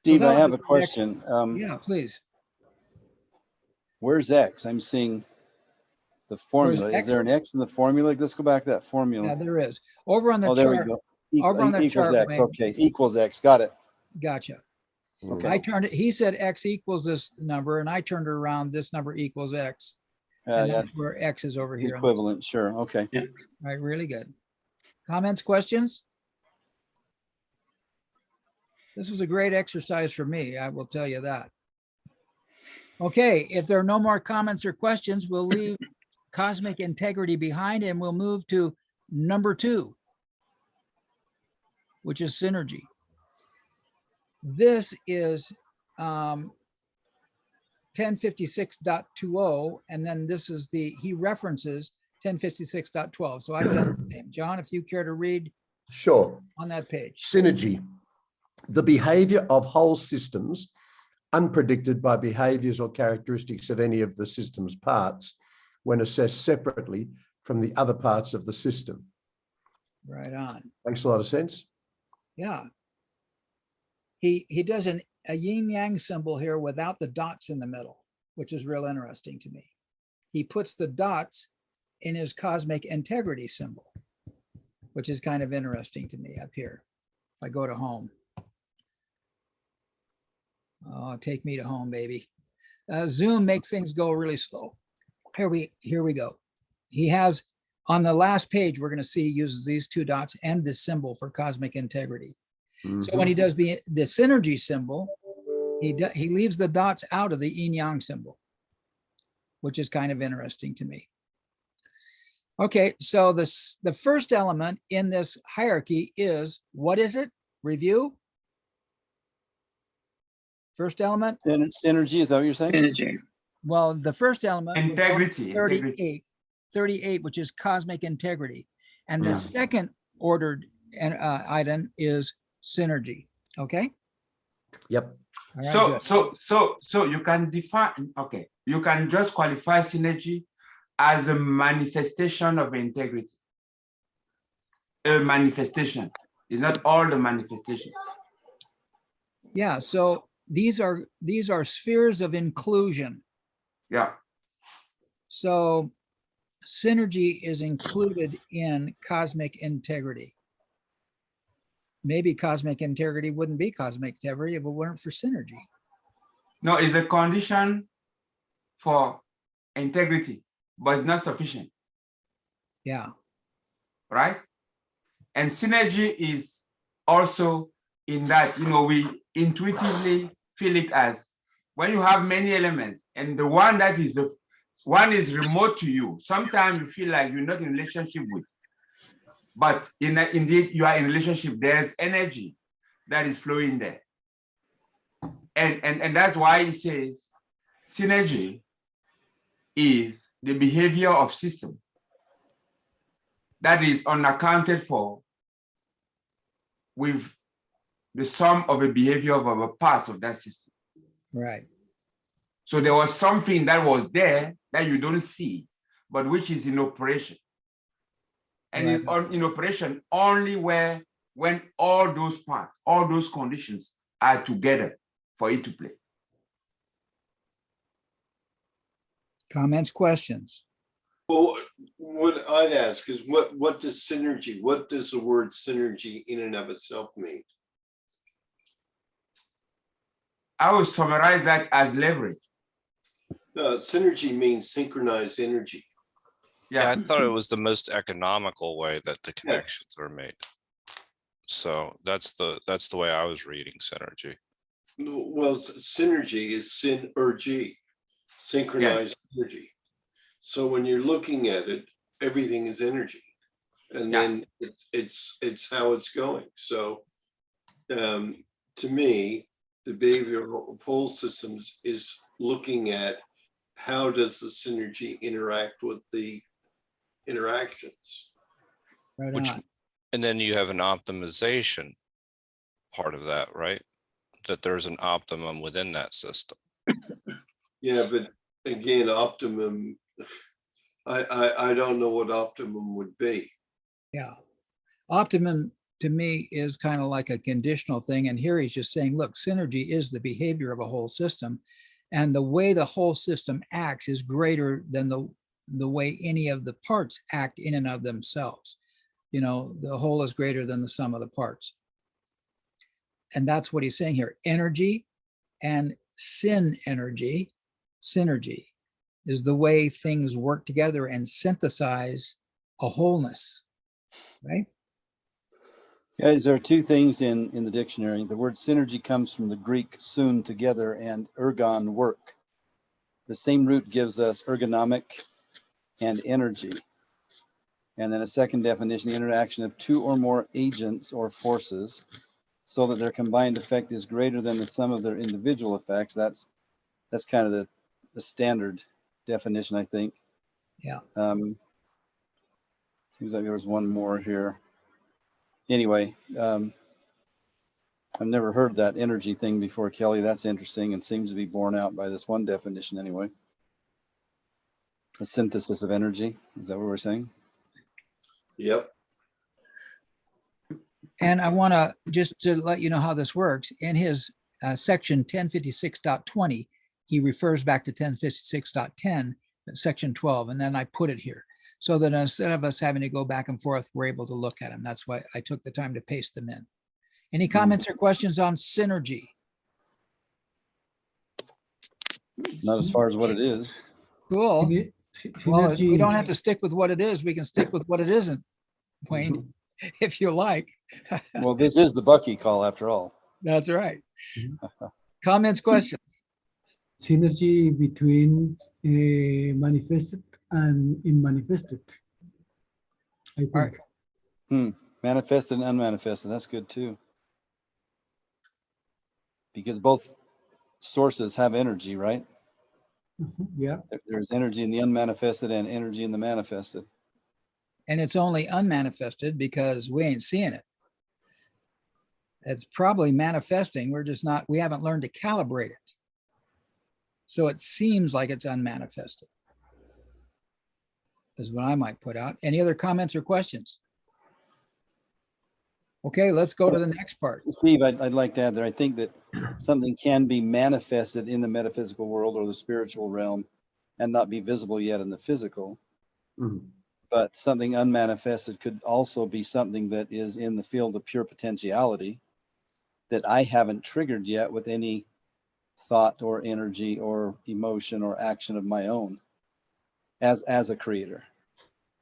Steve, that I was have a a question. Yeah, please. Where's X? I'm seeing the formula. Is X? there an X in the formula? Let's go back to that formula. Yeah, there is. Over on the Oh, there we chart. go. Over on the Equals chart, X. Wayne. Okay, equals X. Got it. Gotcha. Okay. I turned it, he said X equals this number, and I turned it around, this number equals X. And Yeah, that's where X is over here. equivalent. Sure. Okay. Right, really good. Comments, questions? This was a great exercise for me, I will tell you that. Okay, if there are no more comments or questions, we'll leave cosmic integrity behind and we'll move to number 2, which is synergy. This is 1056.20, and then this is he references 1056.12. So I've done the same. John, if you care to read Sure. on that page. Synergy. The behavior of whole systems, unpredicted by behaviors or characteristics of any of the system's parts, when assessed separately from the other parts of the system. Right on. Makes a lot of sense. Yeah. He does a yin yang symbol here without the dots in the middle, which is real interesting to me. He puts the dots in his cosmic integrity symbol, which is kind of interesting to me up here. If I go to home. Oh, take me to home, baby. Zoom makes things go really slow. Here we go. He has on the last page, we're going to see he uses these 2 dots and this symbol for cosmic integrity. So when he does the synergy symbol, he leaves the dots out of the yin yang symbol, which is kind of interesting to me. Okay, so the first element in this hierarchy is, what is it? Review. First element. Synergy, is that what you're saying? Energy. Well, the first element. Integrity. 38, which is cosmic integrity. And the second ordered item is synergy. Okay. Yep. All right, So you can define, okay, you can just qualify synergy as a manifestation of integrity. A manifestation. It's not all the manifestations. yeah. So these are spheres of inclusion. Yeah. So synergy is included in cosmic integrity. Maybe cosmic integrity wouldn't be cosmic integrity if it weren't for synergy. No, it's a condition for integrity, but it's not sufficient, Yeah, right? And synergy is also in that, we intuitively feel it as when you have many elements and the one that is the one is remote to you, sometimes you feel like you're not in relationship with, but indeed you are in relationship. There's energy that is flowing there. And that's why it says synergy is the behavior of system that is unaccounted for with the sum of a behavior of a part of that system. right. So there was something that was there that you don't see, but which is in operation. And Right. it's in operation only when all those parts, all those conditions are together for it to play. Comments, questions? Well, what I'd ask is what does synergy, what does the word synergy in and of itself mean? I would summarize that as leverage. Synergy means synchronized energy. Yeah, I Yeah, thought it was the most economical way that the connections are made. So that's the way I was reading synergy. Well, synergy is synergy, synchronized energy. So when you're looking at it, everything is energy, and then it's how it's going. So to me, the behavior of whole systems is looking at how does the synergy interact with the interactions. Right Which, on. and then you have an optimization part of that, right? That there's an optimum within that system. Yeah, but again, optimum, I don't know what optimum would be. Yeah. Optimum to me is kind of like a conditional thing. And here he's just saying, look, synergy is the behavior of a whole system. And the way the whole system acts is greater than the way any of the parts act in and of themselves. The whole is greater than the sum of the parts. And that's what he's saying here. Energy and synergy is the way things work together and synthesize a wholeness, right? Guys, there are two things in the dictionary. The word synergy comes from the Greek soon, together, and ergon, work. The same root gives us ergonomic and energy. And then a second definition, the interaction of two or more agents or forces so that their combined effect is greater than the sum of their individual effects. That's kind of the standard definition, I think. Yeah. Seems like there was one more here. Anyway, I've never heard that energy thing before, Kelly. That's interesting and seems to be borne out by this one definition anyway. The synthesis of energy. Is that what we're saying? Yep. And I want to just to let you know how this works. In his section 1056.20, he refers back to 1056.10, section 12, and then I put it here so that instead of us having to go back and forth, we're able to look at them. That's why I took the time to paste them in. Any comments or questions on synergy? Not as far as what it is. Cool. Well, we Synergy. don't have to stick with what it is. We can stick with what it isn't, Wayne, if you like. Well, this is the Bucky call after all. That's right. Comments, questions? Synergy between manifested and unmanifested. I think. Right. Manifested and unmanifested. That's good too. Because both sources have energy, right? Yeah. There's energy in the unmanifested and energy in the manifested. And it's only unmanifested because we ain't seeing it. It's probably manifesting. We haven't learned to calibrate it. So it seems like it's unmanifested, is what I might put out. Any other comments or questions? Okay, let's go to the next part. Steve, I'd like to add there, I think that something can be manifested in the metaphysical world or the spiritual realm and not be visible yet in the physical. Mhm. But something unmanifested could also be something that is in the field of pure potentiality that I haven't triggered yet with any thought or energy or emotion or action of my own as a creator.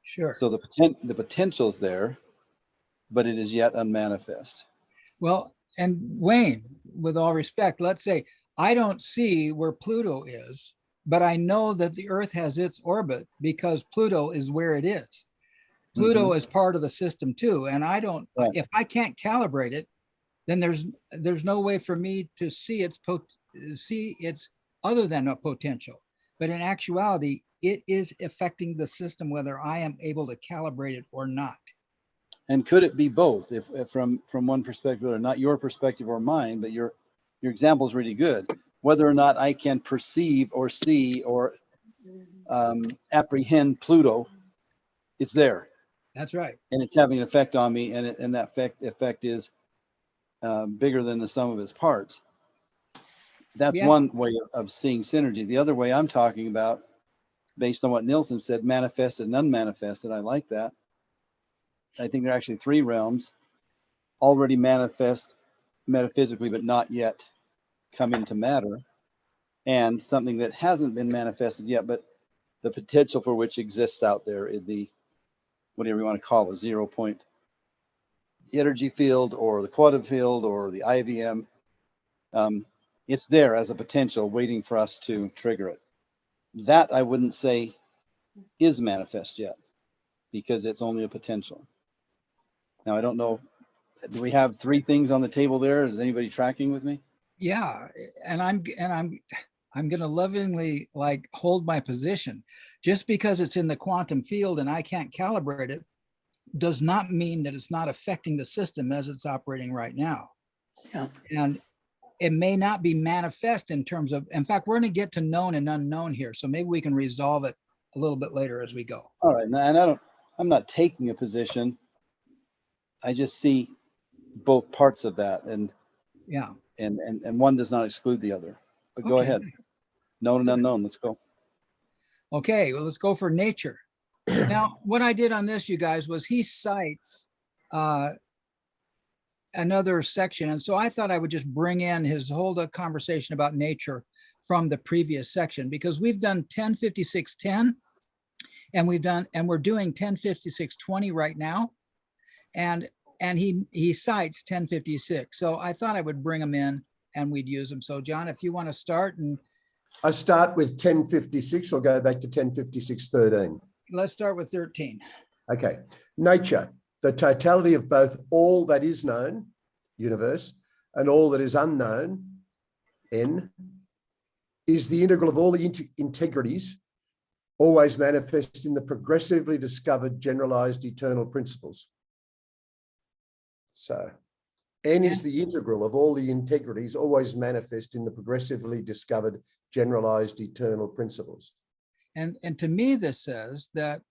Sure. So the potential is there, but it is yet unmanifest. Well, and Wayne, with all respect, let's say I don't see where Pluto is, but I know that the Earth has its orbit because Pluto is where it is. Pluto is part of the system too. And I don't, Right. if I can't calibrate it, then there's no way for me to see its other than a potential. But in actuality, it is affecting the system whether I am able to calibrate it or not. And could it be both? If from one perspective, or not your perspective or mine, but your example is really good. Whether or not I can perceive or see or apprehend Pluto, it's there, That's right. and it's having an effect on me, and that effect is bigger than the sum of its parts. That's Yeah. one way of seeing synergy. The other way I'm talking about, based on what Nielsen said, manifested and unmanifested. I like that. I think there are actually three realms already manifest metaphysically, but not yet come into matter, and something that hasn't been manifested yet, but the potential for which exists out there in the, whatever you want to call it, 0 point energy field or the quantum field or the IVM. It's there as a potential waiting for us to trigger it. That I wouldn't say is manifest yet because it's only a potential. Now, I don't know, do we have three things on the table there? Is anybody tracking with me? Yeah. And I'm going to lovingly like hold my position. Just because it's in the quantum field and I can't calibrate it does not mean that it's not affecting the system as it's operating right now. Yeah. And it may not be manifest in terms of, in fact, we're going to get to known and unknown here. So maybe we can resolve it a little bit later as we go. All right. And I'm not taking a position. I just see both parts of that, and Yeah. and one does not exclude the other. But go Okay. ahead. Known and unknown. Let's go. Okay, well, let's go for nature. Now, what I did on this, you guys, was he cites another section. And so I thought I would just bring in his whole conversation about nature from the previous section, because we've done 1056.10 and we're doing 1056.20 right now. And he cites 1056. So I thought I would bring them in and we'd use them. So John, if you want to start, and I start with 1056 or go back to 1056.13. let's start with 13. Okay. Nature, the totality of both all that is known, universe, and all that is unknown, N, is the integral of all the integrities, always manifest in the progressively discovered generalized eternal principles. So N is the integral of all the integrities, always manifest in the progressively discovered generalized eternal principles. And to me, this says that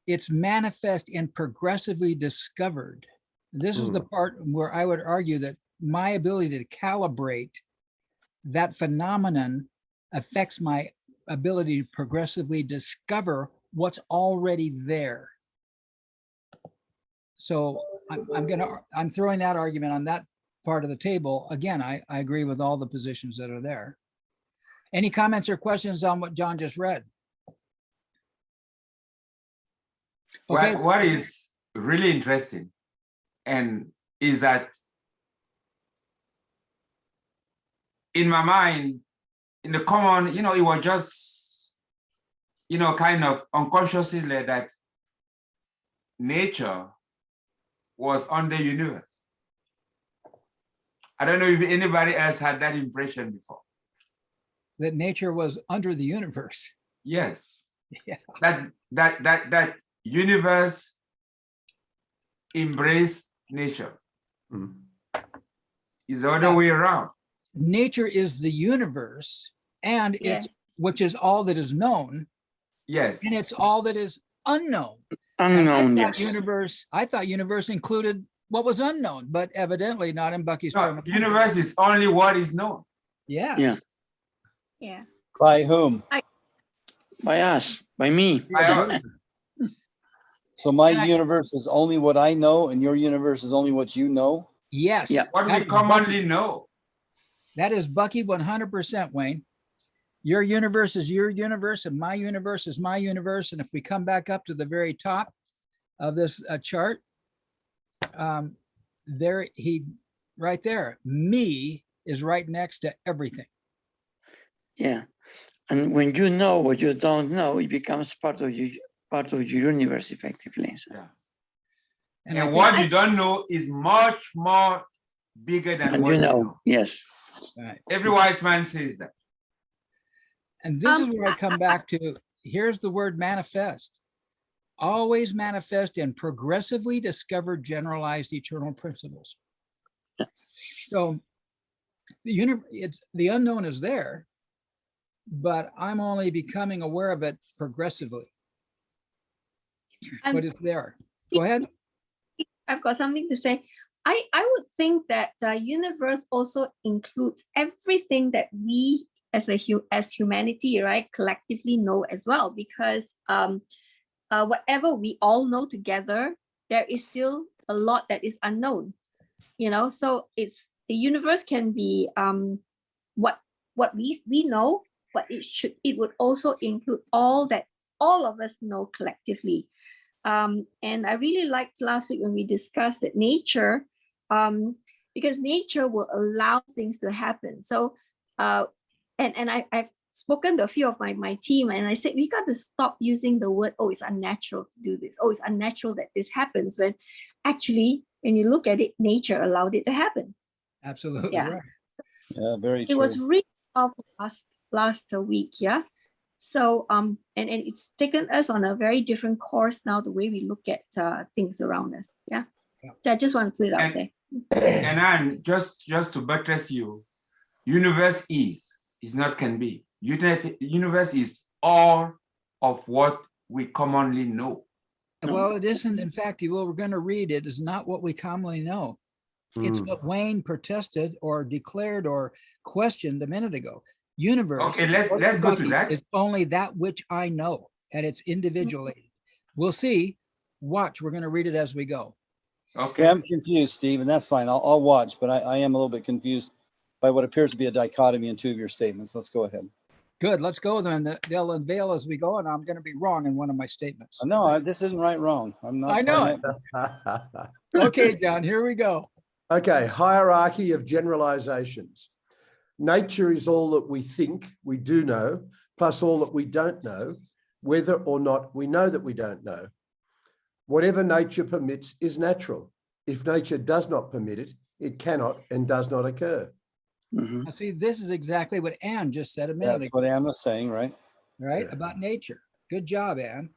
it's manifest in progressively discovered. This is the part where I would argue that my ability to calibrate that phenomenon affects my ability to progressively discover what's already there. So I'm throwing that argument on that part of the table. Again, I agree with all the positions that are there. Any comments or questions on what John just read? Okay. What is really interesting and is that in my mind, in the common, it was just, kind of unconsciously that nature was on the universe. I don't know if anybody else had that impression before. That nature was under the universe. Yes. Yeah. That universe embraced nature. It's the other way around. Nature is the universe, and Yes. which is all that is known. Yes. And it's all that is unknown. Unknown, I thought yes. universe included what was unknown, but evidently not in Bucky's No, term. universe is only what is known. Yes. Yeah. Yeah. By whom? by us, by me. By us. So my And I- universe is only what I know and your universe is only what you know. Yes. Yeah. What that we is commonly Bucky. know. That is Bucky 100%, Wayne. Your universe is your universe and my universe is my universe. And if we come back up to the very top of this chart, there right there, me is right next to everything. Yeah. And when you know what you don't know, it becomes part of your universe effectively. So, Yeah. And I And think- what you don't know is much more bigger than and what you you know, know. yes. Right. Every wise man says that. And this is where I come back to, here's the word manifest. Always manifest in progressively discovered generalized eternal principles. So the unknown is there, but I'm only becoming aware of it progressively. And But it's there. Go ahead. I've got something to say. I would think that the universe also includes everything that we as humanity, right, collectively know as well, because whatever we all know together, there is still a lot that is unknown, so the universe can be what we know, but it would also include all that all of us know collectively. And I really liked last week when we discussed that nature, because nature will allow things to happen. So and I've spoken to a few of my team, and I said, we got to stop using the word, oh, it's unnatural to do this. Oh, it's unnatural that this happens, when actually, when you look at it, nature allowed it to happen. Absolutely Yeah. right. Yeah, very true. It was really powerful last week, yeah. So and it's taken us on a very different course now, the way we look at things around us. Yeah. So I just want to put it out there. And Anne, just to buttress you, universe is not can be. Universe is all of what we commonly know. Well, it isn't. In fact, what we're going to read, it is not what we commonly know. It's what Wayne protested or declared or questioned a minute ago. Universe. Okay, let's go to that. It's only that which I know, and it's individually. We'll see. Watch. We're going to read it as we go. Okay. Yeah, I'm confused, Steve, and that's fine. I'll watch, but I am a little bit confused by what appears to be a dichotomy in two of your statements. Let's go ahead. Good. Let's go then. They'll unveil as we go, and I'm going to be wrong in one of my statements. No, this isn't right, wrong. I'm not. I know trying it. that. Okay, John, here we go. Okay, hierarchy of generalizations. Nature is all that we think we do know, plus all that we don't know, whether or not we know that we don't know. Whatever nature permits is natural. If nature does not permit it, it cannot and does not occur. Mhm. Now, see, this is exactly what Anne just said a minute That's ago, what Anne was saying, right? right? Yeah. About nature. Good job, Anne.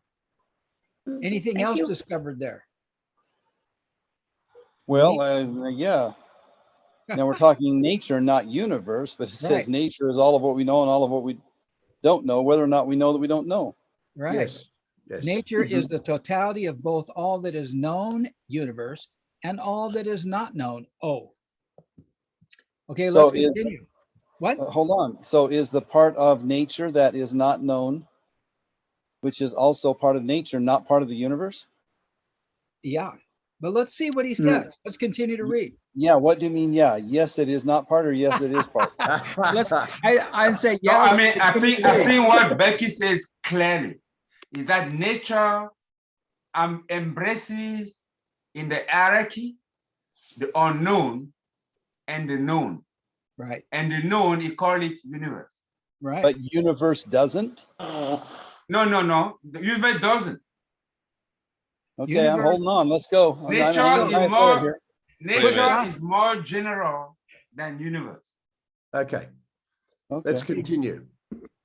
Anything Thank else you. discovered there? Well, yeah. Now we're talking nature, not universe, but it says Right. nature is all of what we know and all of what we don't know, whether or not we know that we don't know. Right. Yes, yes. Nature is the totality of both all that is known, universe, and all that is not known, O. Okay, So let's continue. What? Hold on. So is the part of nature that is not known, which is also part of nature, not part of the universe? Yeah. But let's see what he says. Let's continue to read. Yeah. What do you mean? Yeah. Yes, it is not part, or yes, it is part. I'd say, No, yeah. I let's mean, I continue think to read. what Becky says clearly is that nature embraces in the hierarchy the unknown and the known. Right, And the known, you call it universe. right. But universe doesn't. No. The universe doesn't. Okay, I'm Universe- holding on. Let's go. I'm Nature hanging is right more- there here. Nature is more general than universe. Okay, Okay. let's continue.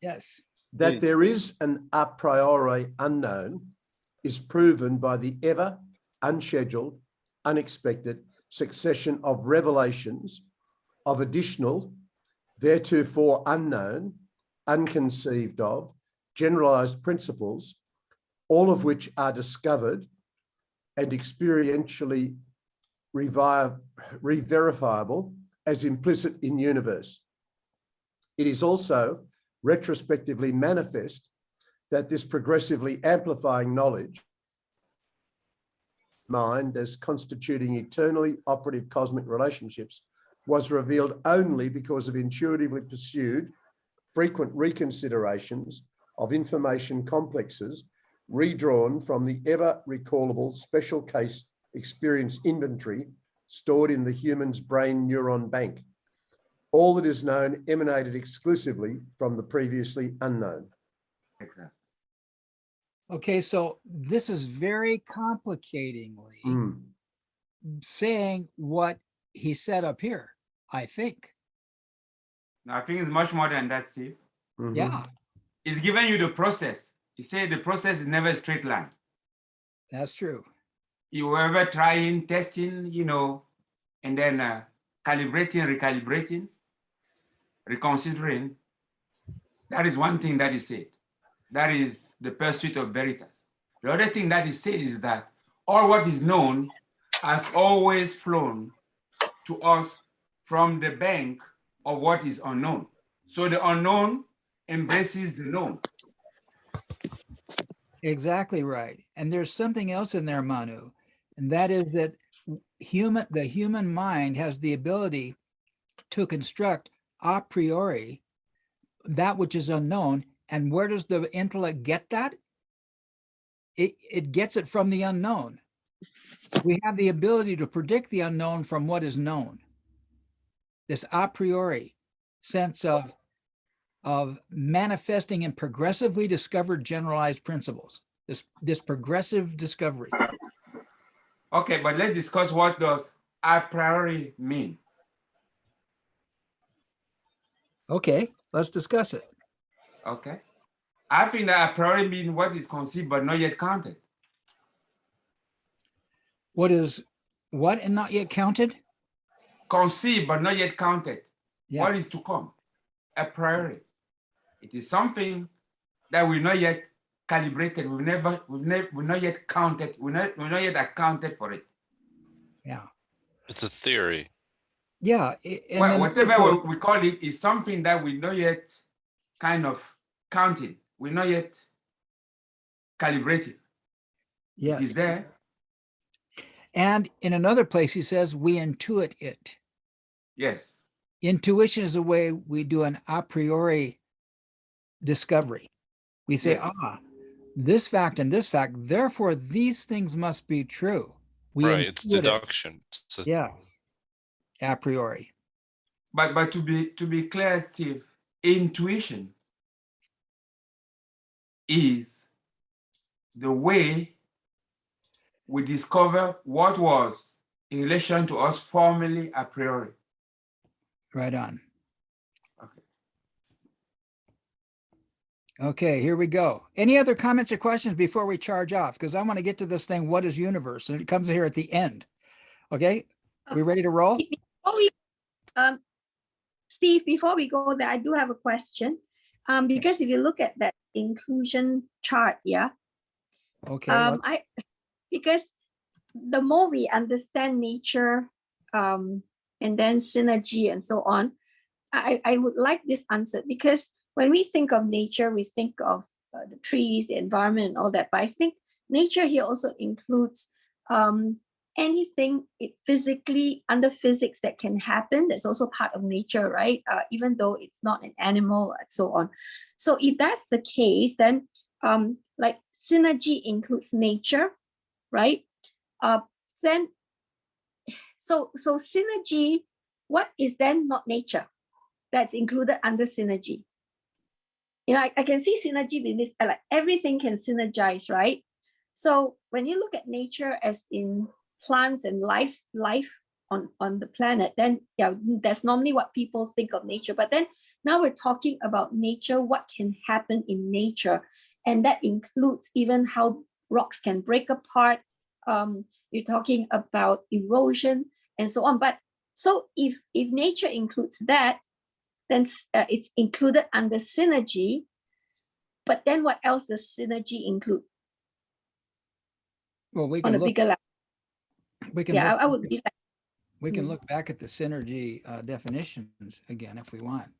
Yes. That Please. there is an a priori unknown is proven by the ever unscheduled, unexpected succession of revelations of additional, theretofore unknown, unconceived of, generalized principles, all of which are discovered and experientially re-verifiable as implicit in universe. It is also retrospectively manifest that this progressively amplifying knowledge mind as constituting eternally operative cosmic relationships was revealed only because of intuitively pursued frequent reconsiderations of information complexes redrawn from the ever recallable special case experience inventory stored in the human's brain neuron bank. All that is known emanated exclusively from the previously unknown. Exactly. Okay, so this is very complicatingly saying what he said up here, I think. No, I think it's much more than that, Steve. Yeah, It's giving you the process. He said the process is never a straight line. that's true. You ever trying, testing, you know, and then calibrating, recalibrating, reconsidering. That is one thing that he said. That is the pursuit of veritas. The other thing that he said is that all what is known has always flown to us from the bank of what is unknown. So the unknown embraces the known. Exactly right. And there's something else in there, Manu, and that is that the human mind has the ability to construct a priori that which is unknown. And where does the intellect get that? It gets it from the unknown. We have the ability to predict the unknown from what is known. This a priori sense of manifesting in progressively discovered generalized principles, this progressive discovery. Okay, but let's discuss what does a priori mean. Okay, let's discuss it. Okay. I think that a priori means what is conceived but not yet counted. What is what and not yet counted? Conceived but not yet counted. Yeah. What is to come? A priori. It is something that we're not yet calibrated. We're not yet counted. We're not yet accounted for it. Yeah. It's a theory. Yeah. Well, whatever we call it is something that we're not yet kind of counted. We're not yet calibrated. Yes. It is there. And in another place, he says we intuit it. Yes. Intuition is a way we do an a priori discovery. We say, Yes. this fact and this fact, therefore these things must be true. Right. It's intuit it. deduction. Yeah. A priori. But to be clear, Steve, intuition is the way we discover what was in relation to us formerly a priori. Right on. Okay. Okay, here we go. Any other comments or questions before we charge off? Because I want to get to this thing, what is universe? And it comes here at the end. Okay, we ready to roll? Before we, Steve, before we go there, I do have a question. Because if you look at that inclusion chart, yeah. Okay. Because the more we understand nature, and then synergy and so on, I would like this answered, because when we think of nature, we think of the trees, the environment, and all that. But I think nature here also includes anything physically under physics that can happen. That's also part of nature, right? Even though it's not an animal and so on. So if that's the case, then like synergy includes nature, right? Then so synergy, what is then not nature that's included under synergy? You know, I can see synergy with this, like everything can synergize, right? So when you look at nature as in plants and life on the planet, then yeah, that's normally what people think of nature. But then now we're talking about nature, what can happen in nature. And that includes even how rocks can break apart. You're talking about erosion and so on. But so if nature includes that, then it's included under synergy. But then what else does synergy include? Well, we On can a bigger level. we can Yeah, look, I would be like, we can look back at the synergy definitions again if we want.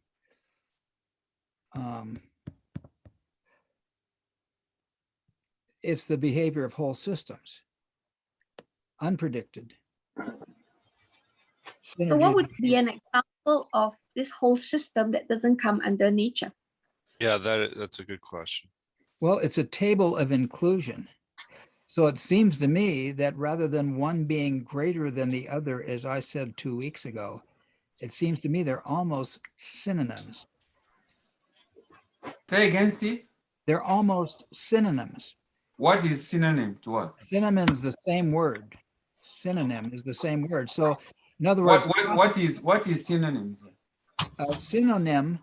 it's the behavior of whole systems. Unpredicted. So what would be an example of this whole system that doesn't come under nature? Yeah, that's a good question. Well, it's a table of inclusion. So it seems to me that rather than one being greater than the other, as I said 2 weeks ago, it seems to me they're almost synonyms. Say again, Steve. They're almost synonyms. What is synonym to what? Synonym is the same word. Synonym is the same word. So in other words, What is synonym? a synonym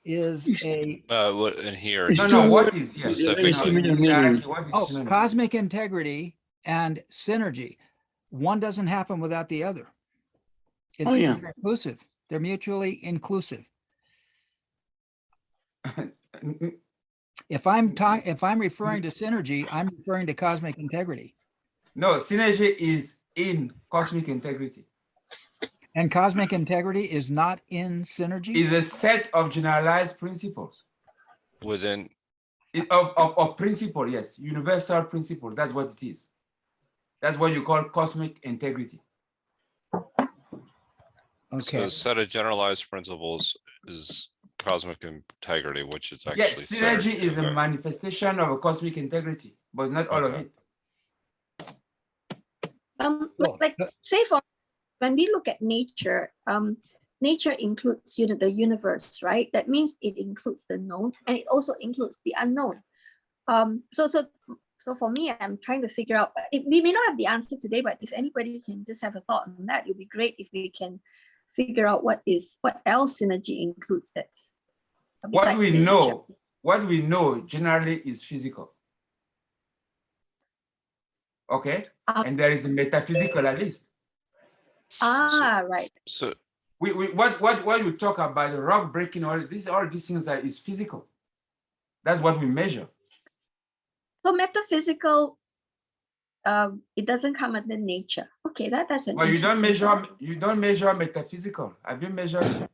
is a What in here? No, what is yes? Specifically. oh, cosmic integrity and synergy. One doesn't happen without the other. It's yeah. inclusive. They're mutually inclusive. If I'm referring to synergy, I'm referring to cosmic integrity. No, synergy is in cosmic integrity. And cosmic integrity is not in synergy? Is a set of generalized principles. Within Of principle, yes. Universal principle. That's what it is. That's what you call cosmic integrity. So Okay. a set of generalized principles is cosmic integrity, which is actually Yes, synergy is a Okay. manifestation of a cosmic integrity, but not all of Okay. it. Like say for when we look at nature, nature includes the universe, right? That means it includes the known and it also includes the unknown. So for me, I'm trying to figure out. We may not have the answer today, but if anybody can just have a thought on that, it would be great if we can figure out what else synergy includes. That's What besides nature. what we know generally is physical. Okay, and there is a metaphysical at least. Right. So What you talk about the rock breaking, all these things is physical. That's what we measure. So metaphysical, it doesn't come under nature. Okay, that's an. Well, you don't interesting measure metaphysical. Have you measured it?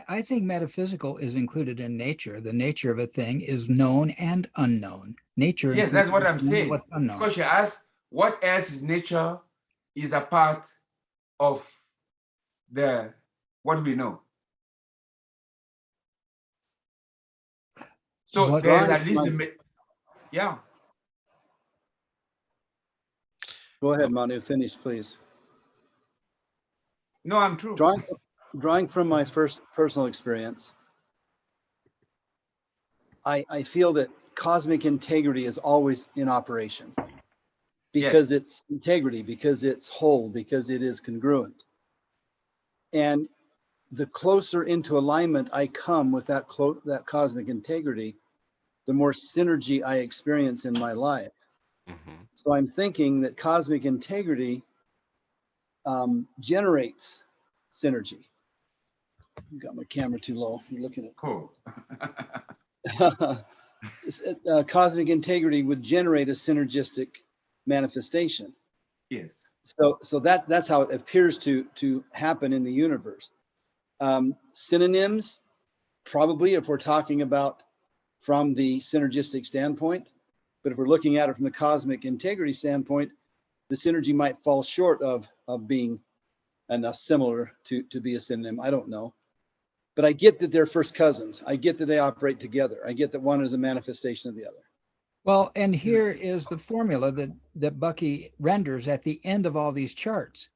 I think metaphysical is included in nature. The nature of a thing is known and unknown. Nature. Yes, that's what I'm includes saying. what's unknown. Because you ask, what else is nature is a part of what we know. So What- there is at least yeah. Go ahead, Manu, finish, please. No, I'm true. Drawing from my first personal experience, I feel that cosmic integrity is always in operation because it's integrity, because it's whole, because it is congruent. And the closer into alignment I come with that cosmic integrity, the more synergy I experience in my life. mhm. So I'm thinking that cosmic integrity generates synergy. I've got my camera too low. You're looking at Cool. cosmic integrity would generate a synergistic manifestation. Yes. So that's how it appears to happen in the universe. Synonyms, probably if we're talking about from the synergistic standpoint, but if we're looking at it from the cosmic integrity standpoint, the synergy might fall short of being enough similar to be a synonym. I don't know. But I get that they're first cousins. I get that they operate together. I get that one is a manifestation of the other. Well, and here is the formula that Bucky renders at the end of all these charts.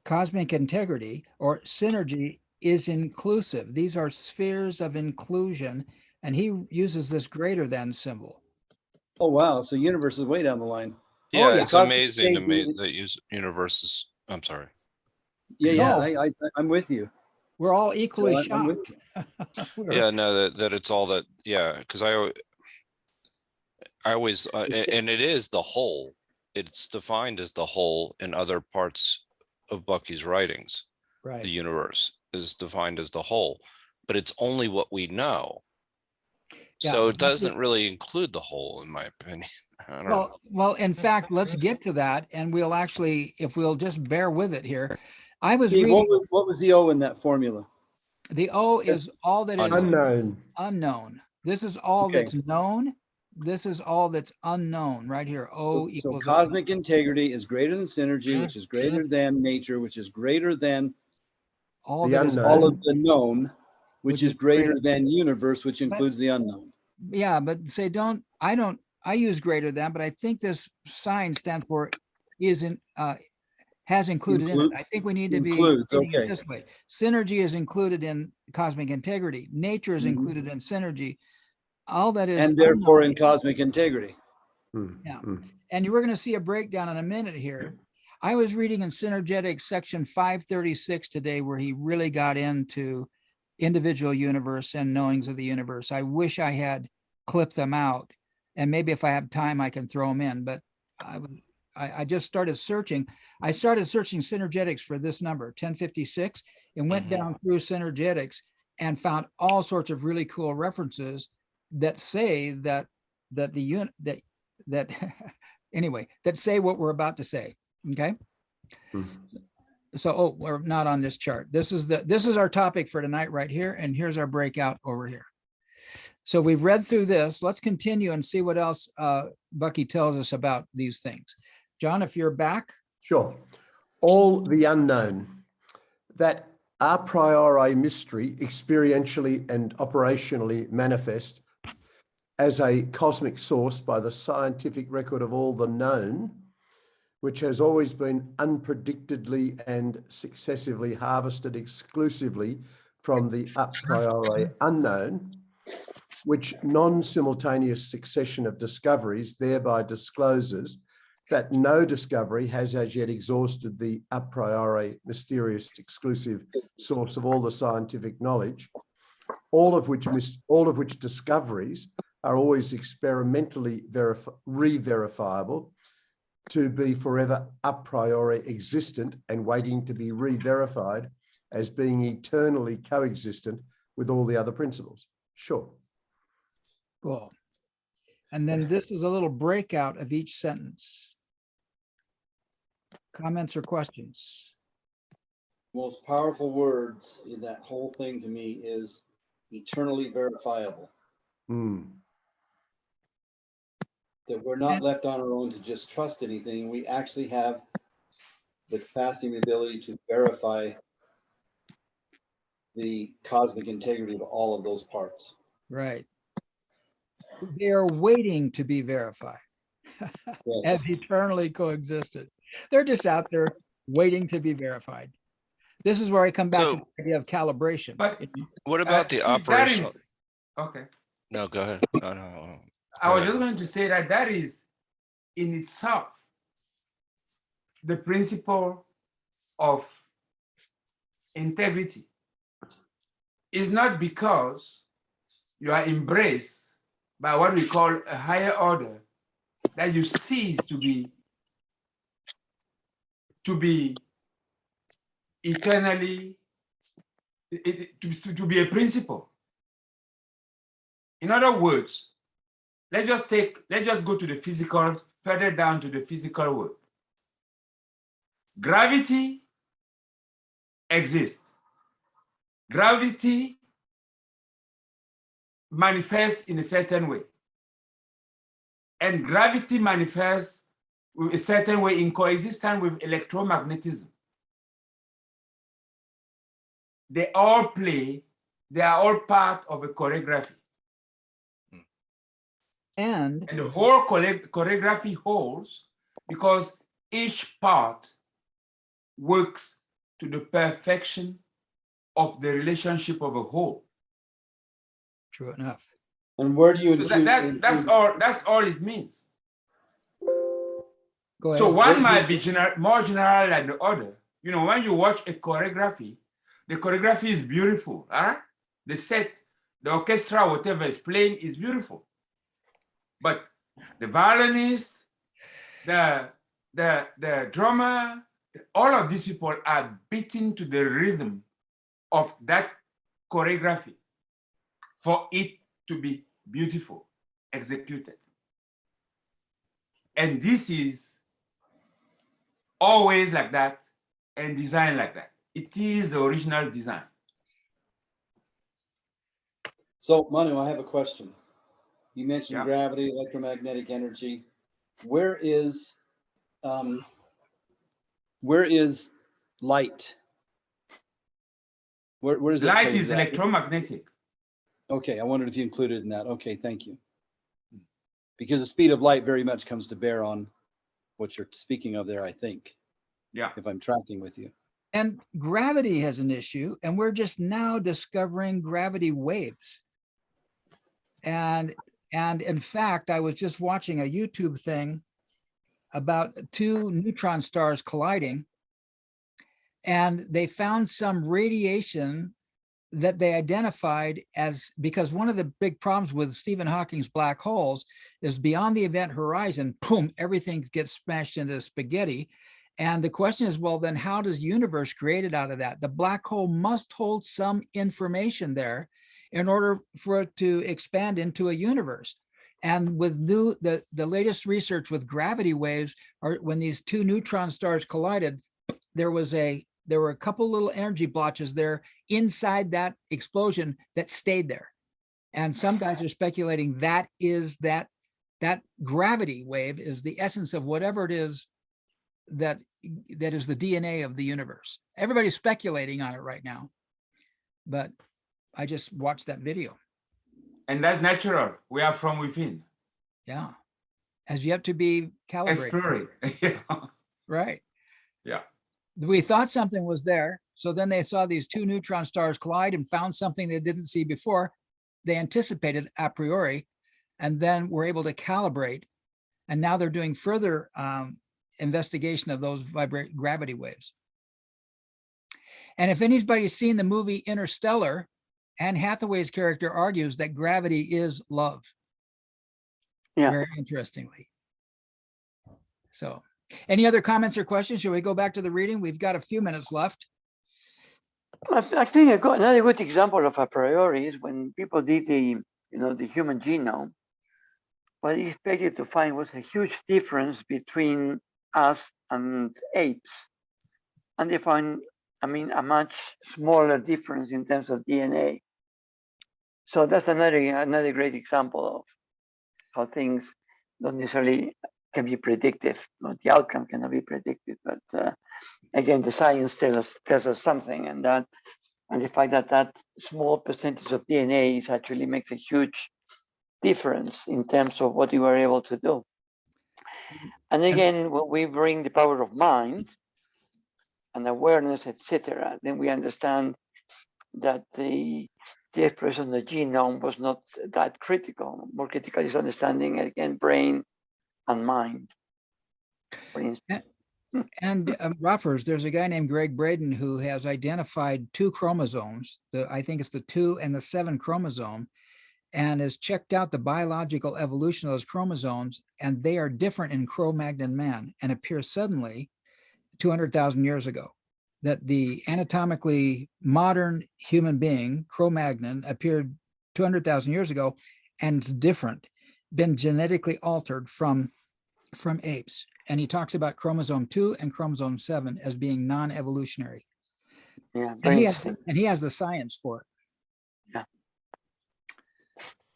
Cosmic integrity or synergy is inclusive. These are spheres of inclusion, and he uses this greater than symbol. Oh, wow. So universe is way down the line. Yeah, yeah. it's Cosmic amazing to me integrity- that universes. I'm sorry. Yeah, No. I'm with you. We're all equally So I'm with shocked. Yeah, no, that it's all that. Yeah, because I always and it is the whole. It's defined as the whole in other parts of Bucky's writings. Right. The universe is defined as the whole, but it's only what we know. Yeah, So it Bucky- doesn't really include the whole, in my opinion. I don't know. Well, in fact, let's get to that, and we'll actually, if we'll just bear with it here. I was Steve, reading, what was the O in that formula? the O is all that is Unknown. Unknown. unknown. This is all Okay. that's known. this is all that's unknown right here. O So equals cosmic integrity is greater than synergy, which is greater than nature, which is greater than all The that is unknown. all of the known, which is greater greater. than universe, which includes the unknown. Yeah, but say I use greater than, but I think this sign stands for isn't has included in it. Include- I think we need to be includes, reading it okay. this way. Synergy is included in cosmic integrity. Nature is Mhm. included in synergy. All that is And therefore unknown. in cosmic integrity. Yeah. And you were going to see a breakdown in a minute here. I was reading in Synergetics section 536 today, where he really got into individual universe and knowings of the universe. I wish I had clipped them out, and maybe if I have time, I can throw them in. But I just started searching. I started searching Synergetics for this number, 1056, and went down through Synergetics and found all sorts of really cool references that say that anyway, that say what we're about to say. Okay. So, oh, we're not on this chart. This is our topic for tonight right here. And here's our breakout over here. So we've read through this. Let's continue and see what else Bucky tells us about these things. John, if you're back. Sure. All the unknown, that a priori mystery experientially and operationally manifest as a cosmic source by the scientific record of all the known, which has always been unpredictedly and successively harvested exclusively from the a priori unknown, which non-simultaneous succession of discoveries thereby discloses that no discovery has as yet exhausted the a priori mysterious exclusive source of all the scientific knowledge, all of which discoveries are always experimentally re-verifiable to be forever a priori existent and waiting to be re-verified as being eternally coexistent with all the other principles. Sure. Cool. And then this is a little breakout of each sentence. Comments or questions? Most powerful words in that whole thing to me is eternally verifiable. That we're not left on our own to just trust anything. We actually have the capacity and the ability to verify the cosmic integrity of all of those parts. Right. They are waiting to be verified as eternally coexisted. They're just out there waiting to be verified. This is where I come back to the idea of calibration. But What about the see, operational? Okay. No, go ahead. No. I was just going to say that is in itself the principle of integrity. Is not because you are embraced by what we call a higher order that you cease to be eternally, to be a principle. In other words, let's just go to the physical, further down to the physical world. Gravity exists. Gravity manifests in a certain way. And gravity manifests in a certain way in coexistence with electromagnetism. They are all part of a choreography. And the whole choreography holds because each part works to the perfection of the relationship of a whole. True enough. And where do you So that's all it means. Go ahead. So one might be more general than the other. You know, when you watch a choreography, the choreography is beautiful. Huh? The set, the orchestra, whatever is playing is beautiful. But the violinist, the drummer, all of these people are beating to the rhythm of that choreography for it to be beautiful, executed. And this is always like that and designed like that. It is the original design. So, Manu, I have a question. You mentioned Yeah. gravity, electromagnetic energy. Where is light? Where does that Light play into is that? electromagnetic. Okay, I wondered if you included it in that. Okay, thank you. Because the speed of light very much comes to bear on what you're speaking of there, I think, Yeah. if I'm tracking with you. And gravity has an issue, and we're just now discovering gravity waves. And in fact, I was just watching a YouTube thing about two neutron stars colliding, and they found some radiation that they identified as, because one of the big problems with Stephen Hawking's black holes is beyond the event horizon, boom, everything gets smashed into spaghetti. And the question is, well, then how does universe created out of that? The black hole must hold some information there in order for it to expand into a universe. And with the latest research with gravity waves, are when these two neutron stars collided, there were a couple little energy blotches there inside that explosion that stayed there. And some guys are speculating that is that gravity wave is the essence of whatever it is that is the DNA of the universe. Everybody's speculating on it right now, but I just watched that video. And that's natural. We are from within. Yeah. Has yet to be calibrated. Exploring. Yeah. Right. Yeah. We thought something was there. So then they saw these two neutron stars collide and found something they didn't see before. They anticipated a priori, and then were able to calibrate. And now they're doing further investigation of those gravity waves. And if anybody's seen the movie Interstellar, Anne Hathaway's character argues that gravity is love. Yeah. Very interestingly. So, any other comments or questions? Shall we go back to the reading? We've got a few minutes left. I think I got another good example of a priori is when people did the human genome. What they expected to find was a huge difference between us and apes, and they found, a much smaller difference in terms of DNA. So that's another great example of how things don't necessarily can be predictive. The outcome cannot be predicted, but again, the science tells us something, and the fact that small percentage of DNA actually makes a huge difference in terms of what you are able to do. And again, when we bring the power of mind and awareness, etc., then we understand that the expression of the genome was not that critical. More critical is understanding, again, brain and mind, for instance. And Ruffers, there's a guy named Greg Braden who has identified two chromosomes. I think it's the 2 and the 7 chromosome, and has checked out the biological evolution of those chromosomes, and they are different in Cro-Magnon man and appear suddenly 200,000 years ago. That the anatomically modern human being, Cro-Magnon, appeared 200,000 years ago, and it's different, been genetically altered from apes. And he talks about chromosome 2 and chromosome 7 as being non-evolutionary. Yeah, And very he interesting. has the science for it. Yeah.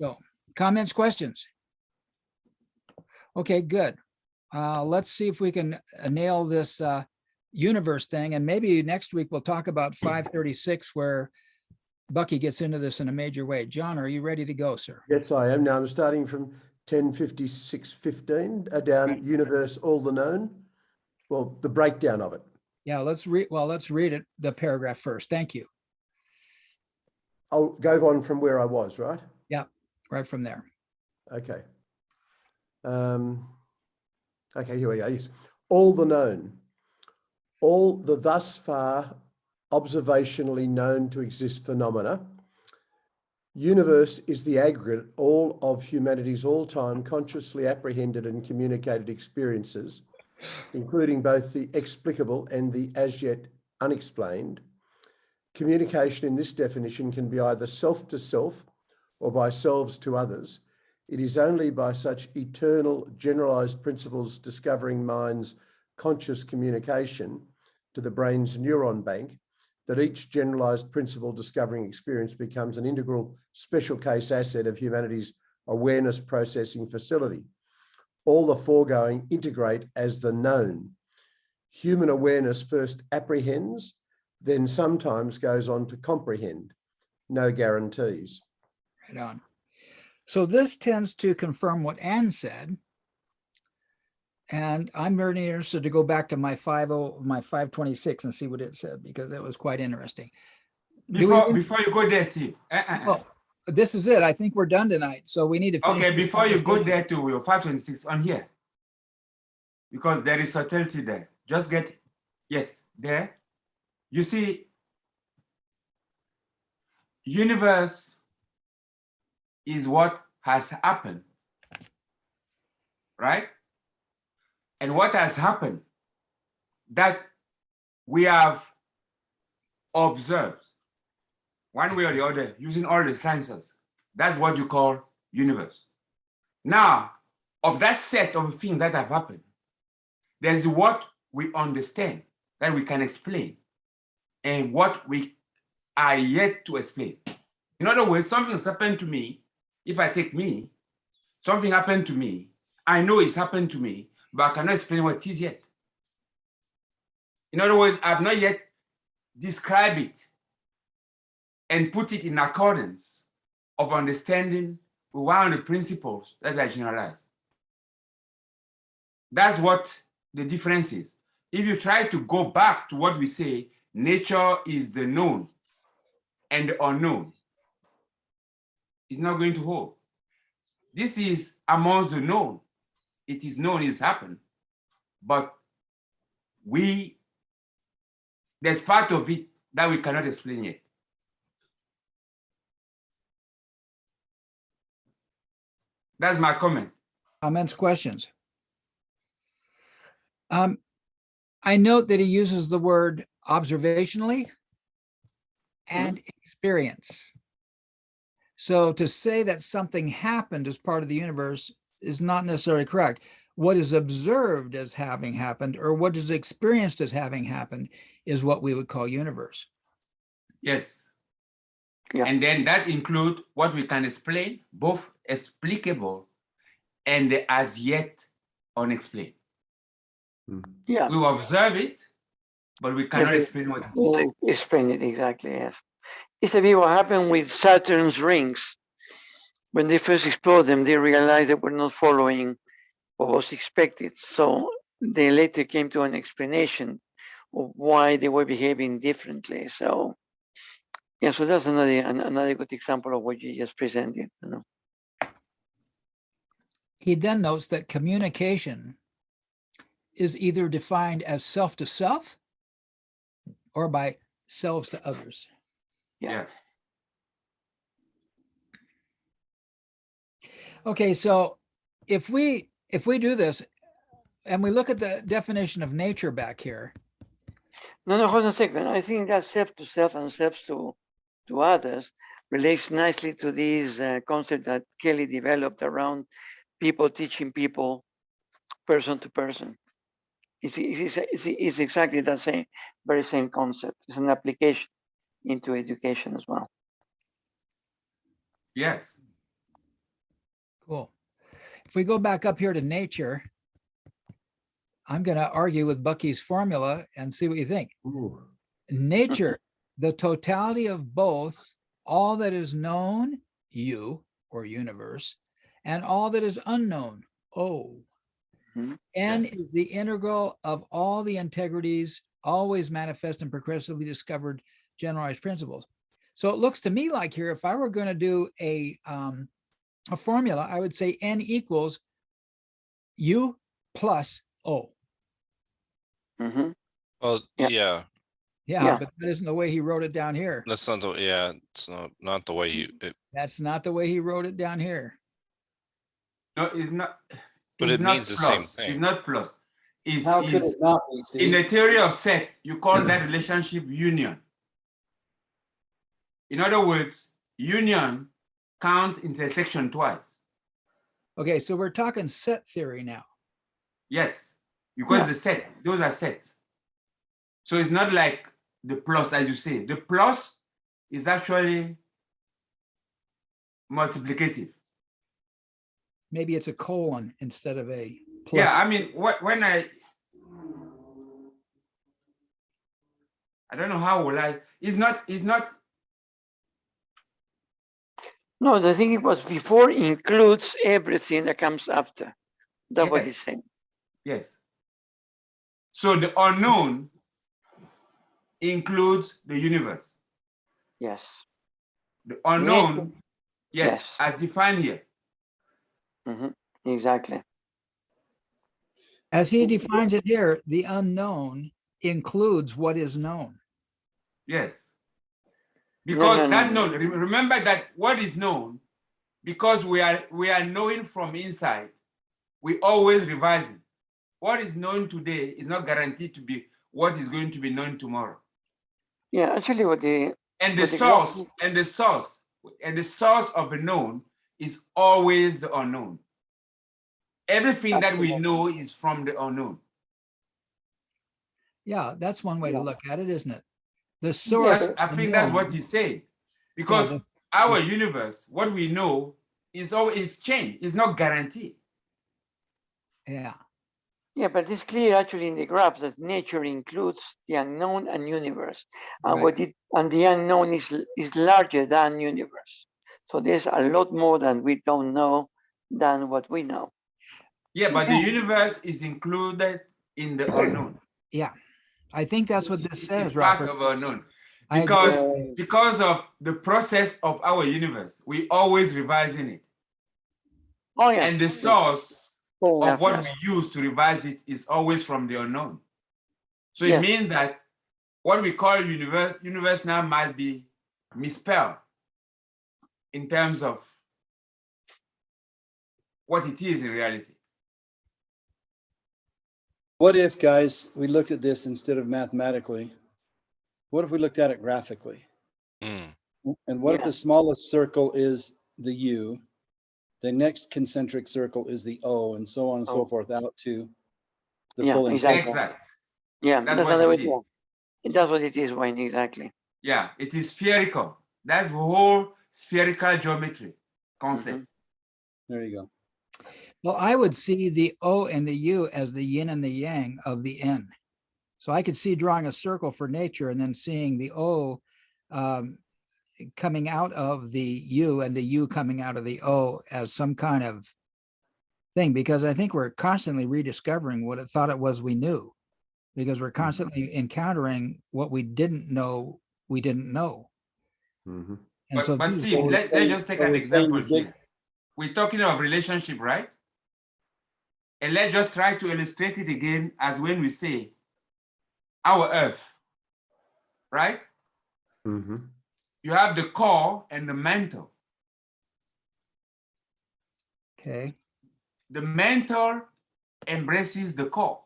So, comments, questions? Okay, good. Let's see if we can nail this universe thing. And maybe next week we'll talk about 536, where Bucky gets into this in a major way. John, are you ready to go, sir? Yes, I am. Now I'm starting from 1056.15 down universe, all the known. Well, the breakdown of it. Yeah, let's read it, the paragraph first. Thank you. I'll go on from where I was, right? Yeah, right from there. Okay. Okay, here we go. Yes. All the known. All the thus far observationally known to exist phenomena. Universe is the aggregate, all of humanity's all-time consciously apprehended and communicated experiences, including both the explicable and the as yet unexplained. Communication in this definition can be either self to self or by selves to others. It is only by such eternal generalized principles discovering mind's conscious communication to the brain's neuron bank that each generalized principle discovering experience becomes an integral special case asset of humanity's awareness processing facility. All the foregoing integrate as the known. Human awareness first apprehends, then sometimes goes on to comprehend. No guarantees. Right on. So this tends to confirm what Anne said. And I'm very interested to go back to my 526 and see what it said, because it was quite interesting. Before you go there, Steve. Oh, this is it. I think we're done tonight. So we need to finish. Okay, this before you go conversation. there to your 526 on here, because there is subtlety there. Just get, yes, there. You see, universe is what has happened, right? And what has happened that we have observed one way or the other using all the sciences. That's what you call universe. Now, of that set of things that have happened, there's what we understand that we can explain and what we are yet to explain. In other words, something has happened to me. If I take me, something happened to me. I know it's happened to me, but I cannot explain what it is yet. In other words, I've not yet described it and put it in accordance of understanding one of the principles that I generalize. That's what the difference is. If you try to go back to what we say, nature is the known and the unknown, it's not going to hold. This is amongst the known. It is known it's happened, but there's part of it that we cannot explain yet. That's my comment. Comments, questions? I note that he uses the word observationally and experience. So to say that something happened as part of the universe is not necessarily correct. What is observed as having happened or what is experienced as having happened is what we would call universe. Yes. Yeah. And then that includes what we can explain, both explicable and the as yet unexplained. Yeah. We will observe it, but we cannot explain what it is. Explain it exactly, yes. It's a bit what happened with Saturn's rings. When they first explored them, they realized they were not following what was expected. So they later came to an explanation of why they were behaving differently. So yeah, so that's another good example of what you just presented. You know. He then notes that communication is either defined as self to self or by selves to others. Yeah. Okay, so if we do this and we look at the definition of nature back here. No, hold on a second. I think that self to self and self to others relates nicely to this concept that Kelly developed around people teaching people person to person. It's exactly the very same concept. It's an application into education as well. Yes. Cool. If we go back up here to nature, I'm going to argue with Bucky's formula and see what you think. Ooh. Nature, the totality of both, all that is known, you or universe, and all that is unknown, O. N is the integral of all the integrities, always manifest and progressively discovered generalized principles. So it looks to me like here, if I were going to do a formula, I would say N equals U plus O. Well, yeah, Yeah, but that isn't the way he wrote it down here. that's not the, yeah, it's not the way you, That's not the way he wrote it down here. No, it's not. but It's it not means the plus. same thing. It's not plus. It's, How could it not be, in Steve? the theory of set, you call that relationship union. In other words, union counts intersection twice. Okay, so we're talking set theory now. Yes, because the set, those are sets. So it's not like the plus, as you say. The plus is actually multiplicative. Maybe it's a colon instead of a plus. Yeah, I mean, when I don't know how will it's not, No, the thing was before includes everything that comes after. That's what he's Yes. saying. yes. So the unknown includes the universe. Yes. The unknown, yes, Yes. as defined here. Exactly. As he defines it here, the unknown includes what is known. Yes. Because no, that no. known, remember that what is known, because we are knowing from inside, we always revise it. What is known today is not guaranteed to be what is going to be known tomorrow. Yeah, actually what the And the what the source, graph- and the source of the known is always the unknown. Everything that we know is from the unknown. Yeah, that's one way to Yeah. look at it, isn't it? The source. but- I think that's unknown. what he's saying. Because Yeah, our universe, what we know is always change, is not guaranteed. Yeah. Yeah, but it's clear actually in the graph that nature includes the unknown and universe. And Right. the unknown is larger than universe. So there's a lot more than we don't know than what we know. Yeah, but the universe is included in the unknown. Yeah. I think that's what this It's says, part Robert. of unknown. I agree. Because of the process of our universe, we always revising it. Oh yeah. And the source Oh, of what yes. we use to revise it is always from the unknown. So it Yes. means that what we call universe now might be misspelled in terms of what it is in reality. What if, guys, we looked at this instead of mathematically? What if we looked at it graphically? Mm. And what if Yeah. the smallest circle is the U, the next concentric circle is the O, and so on and so Oh. forth out to the Yeah, full exactly. Exact. Yeah, That's that's what another way it is. That's what it is, Wayne, exactly. Yeah, it is spherical. That's the whole spherical geometry concept. There you go. Well, I would see the O and the U as the yin and the yang of the N. So I could see drawing a circle for nature and then seeing the O coming out of the U and the U coming out of the O as some kind of thing, because I think we're constantly rediscovering what it thought it was we knew, because we're constantly encountering what we didn't know we didn't know. Mhm. And so But these- Steve, let's just take So an we're saying example the big- here. We're talking of relationship, right? And let's just try to illustrate it again as when we say our earth, right? You have the core and the mantle. okay. The mantle embraces the core.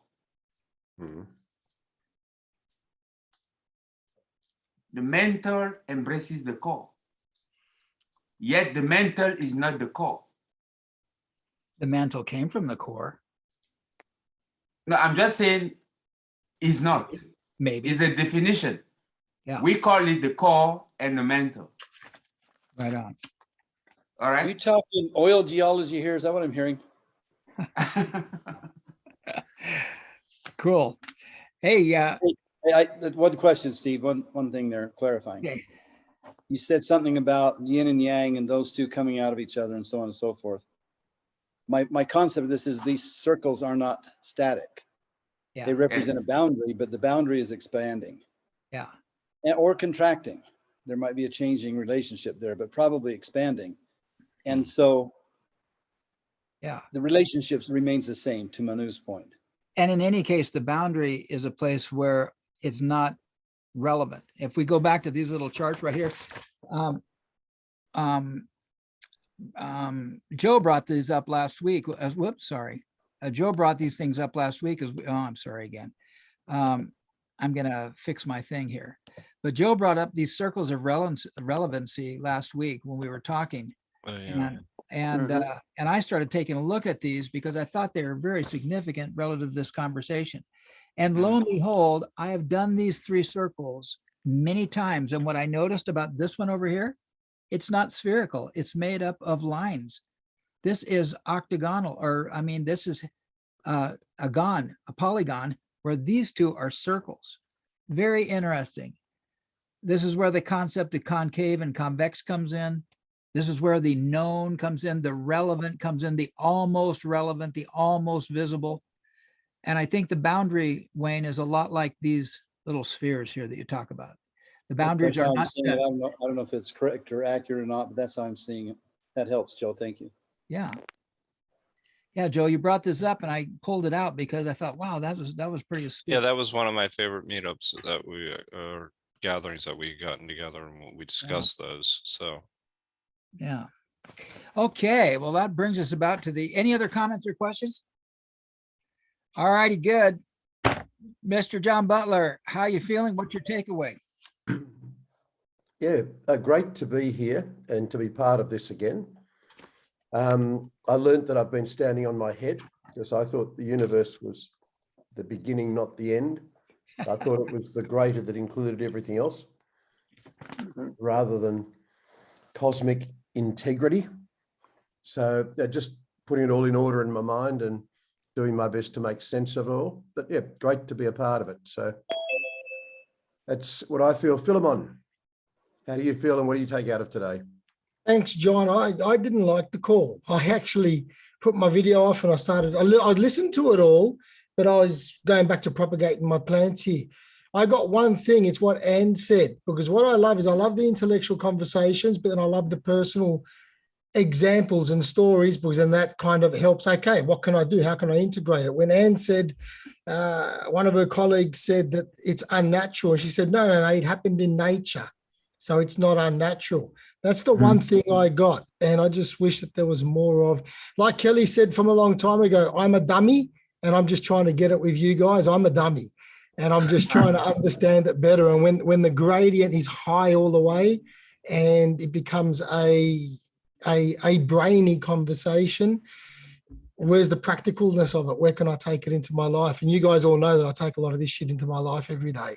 The mantle embraces the core. Yet the mantle is not the core. The mantle came from the core, No, I'm just saying it's not. maybe. It's a definition. Yeah. We call it the core and the mantle. Right on. All Are you right. talking oil geology here? Is that what I'm hearing? Cool. Hey, One question, Steve, one thing there, clarifying. okay. You said something about yin and yang and those two coming out of each other and so on and so forth. My concept of this is these circles are not static. Yeah. They represent Yes. a boundary, but the boundary is expanding Yeah. or contracting. There might be a changing relationship there, but probably expanding. And so Yeah. the relationships remains the same, to Manu's point. And in any case, the boundary is a place where it's not relevant. If we go back to these little charts right here, Joe brought these up last week. Whoops, sorry. Joe brought these things up last week as I'm sorry again. I'm gonna fix my thing here. But Joe brought up these circles of relevancy last week when we were talking. Yeah. And I started taking a look at these because I thought they were very significant relative to this conversation. And lo and behold, I have done these three circles many times. And what I noticed about this one over here, it's not spherical. It's made up of lines. This is octagonal, or I mean, this is a polygon, where these two are circles. Very interesting. This is where the concept of concave and convex comes in. This is where the known comes in, the relevant comes in, the almost relevant, the almost visible. And I think the boundary, Wayne, is a lot like these little spheres here that you talk about. The boundaries That's are how I'm not seeing it. set. I don't know if it's correct or accurate or not, but that's how I'm seeing it. That helps, Joe. Thank you. Yeah. Yeah, Joe, you brought this up and I pulled it out because I thought, wow, that was pretty astute. Yeah, that was one of my favorite meetups that we gatherings that we gotten together and we discussed those. So Yeah. Okay, well, that brings us about to the, any other comments or questions? All righty, good. Mr. John Butler, how you feeling? What's your takeaway? Yeah, great to be here and to be part of this again. I learned that I've been standing on my head because I thought the universe was the beginning, not the end. I thought it was the greater that included everything else rather than cosmic integrity. So just putting it all in order in my mind and doing my best to make sense of it all. But yeah, great to be a part of it. So that's what I feel. Philemon, how do you feel and what do you take out of today? Thanks, John. I didn't like the call. I actually put my video off and I listened to it all, but I was going back to propagating my plants here. I got one thing, it's what Anne said, because what I love is I love the intellectual conversations, but then I love the personal examples and stories, because then that kind of helps. Okay, what can I do? How can I integrate it? When Anne said, one of her colleagues said that it's unnatural, she said, no, it happened in nature. So it's not unnatural. That's the one thing I got. And I just wish that there was more of, like Kelly said from a long time ago, I'm a dummy and I'm just trying to get it with you guys. I'm a dummy and I'm just trying to understand it better. And when the gradient is high all the way and it becomes a brainy conversation, where's the practicalness of it? Where can I take it into my life? And you guys all know that I take a lot of this shit into my life every day.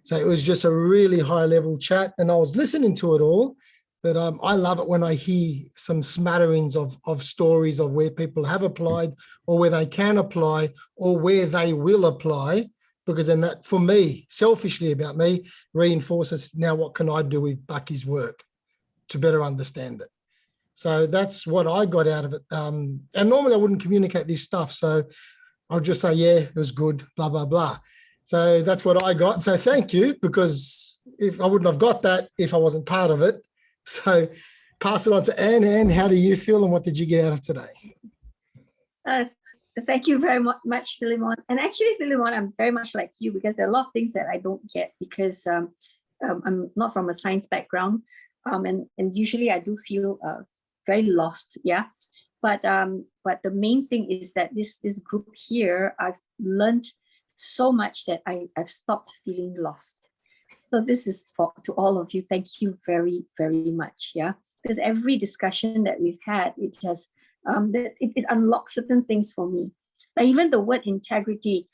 So it was just a really high level chat and I was listening to it all, but I love it when I hear some smatterings of stories of where people have applied or where they can apply or where they will apply, because then that, for me, selfishly about me, reinforces now what can I do with Bucky's work to better understand it. So that's what I got out of it. And normally I wouldn't communicate this stuff. So I'll just say, yeah, it was good, blah, blah, blah. So that's what I got. So thank you, because if I wouldn't have got that if I wasn't part of it. So pass it on to Anne. Anne, how do you feel and what did you get out of today? Thank you very much, Philemon. And actually, Philemon, I'm very much like you because there are a lot of things that I don't get because I'm not from a science background. And usually I do feel very lost. Yeah. But the main thing is that this group here, I've learned so much that I've stopped feeling lost. So this is to all of you. Thank you very, very much. Yeah, because every discussion that we've had, it has it unlocks certain things for me. Like even the word integrity.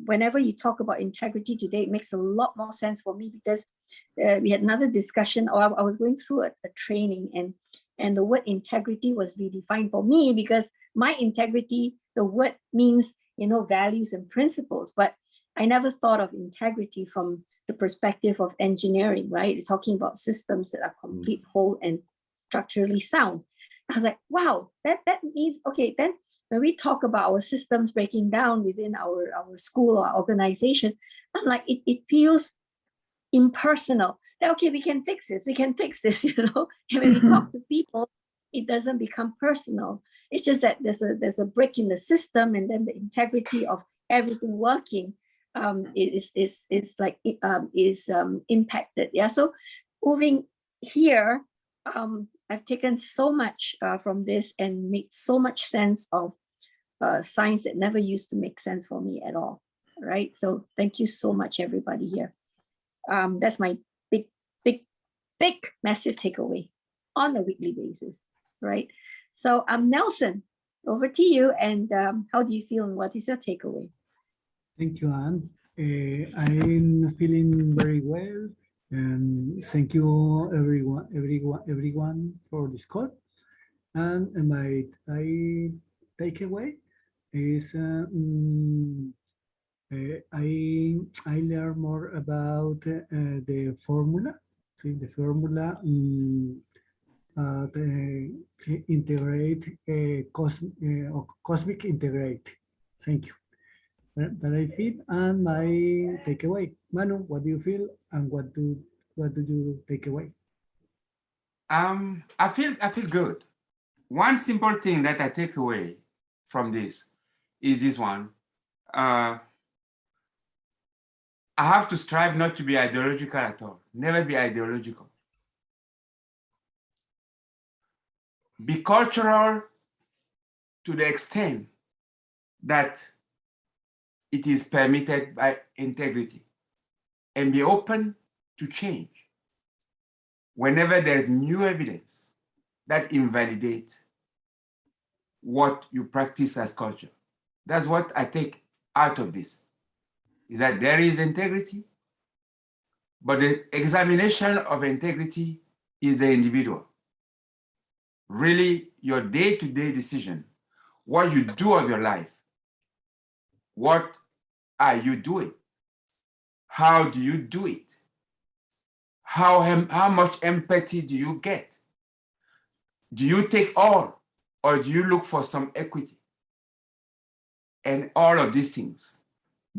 Whenever you talk about integrity today, it makes a lot more sense for me because we had another discussion, or I was going through a training, and the word integrity was redefined for me because my integrity, the word means, values and principles, but I never thought of integrity from the perspective of engineering, right? You're talking about systems that are complete, whole, and structurally sound. I was like, wow, that means, okay, then when we talk about our systems breaking down within our school or organization, I'm like, it feels impersonal. That, okay, we can fix this, And when we talk to people, it doesn't become personal. It's just that there's a break in the system, and then the integrity of everything working is impacted. Yeah. So moving here, I've taken so much from this and made so much sense of science that never used to make sense for me at all. Right. So thank you so much, everybody here. That's my big, massive takeaway on a weekly basis. Right. So Nelson, over to you. And how do you feel and what is your takeaway? Thank you, Anne. I'm feeling very well. And thank you, everyone for this call. And my takeaway is I learn more about the formula. See the formula the integrate cosmic integrate. Thank you. That I feel and my takeaway. Manu, what do you feel and what do you take away? I feel good. One simple thing that I take away from this is this one. I have to strive not to be ideological at all. Never be ideological. Be cultural to the extent that it is permitted by integrity, and be open to change whenever there's new evidence that invalidates what you practice as culture. That's what I take out of this, is that there is integrity, but the examination of integrity is the individual. Really, your day-to-day decision, what you do of your life, what are you doing? How do you do it? How much empathy do you get? Do you take all, or do you look for some equity? And all of these things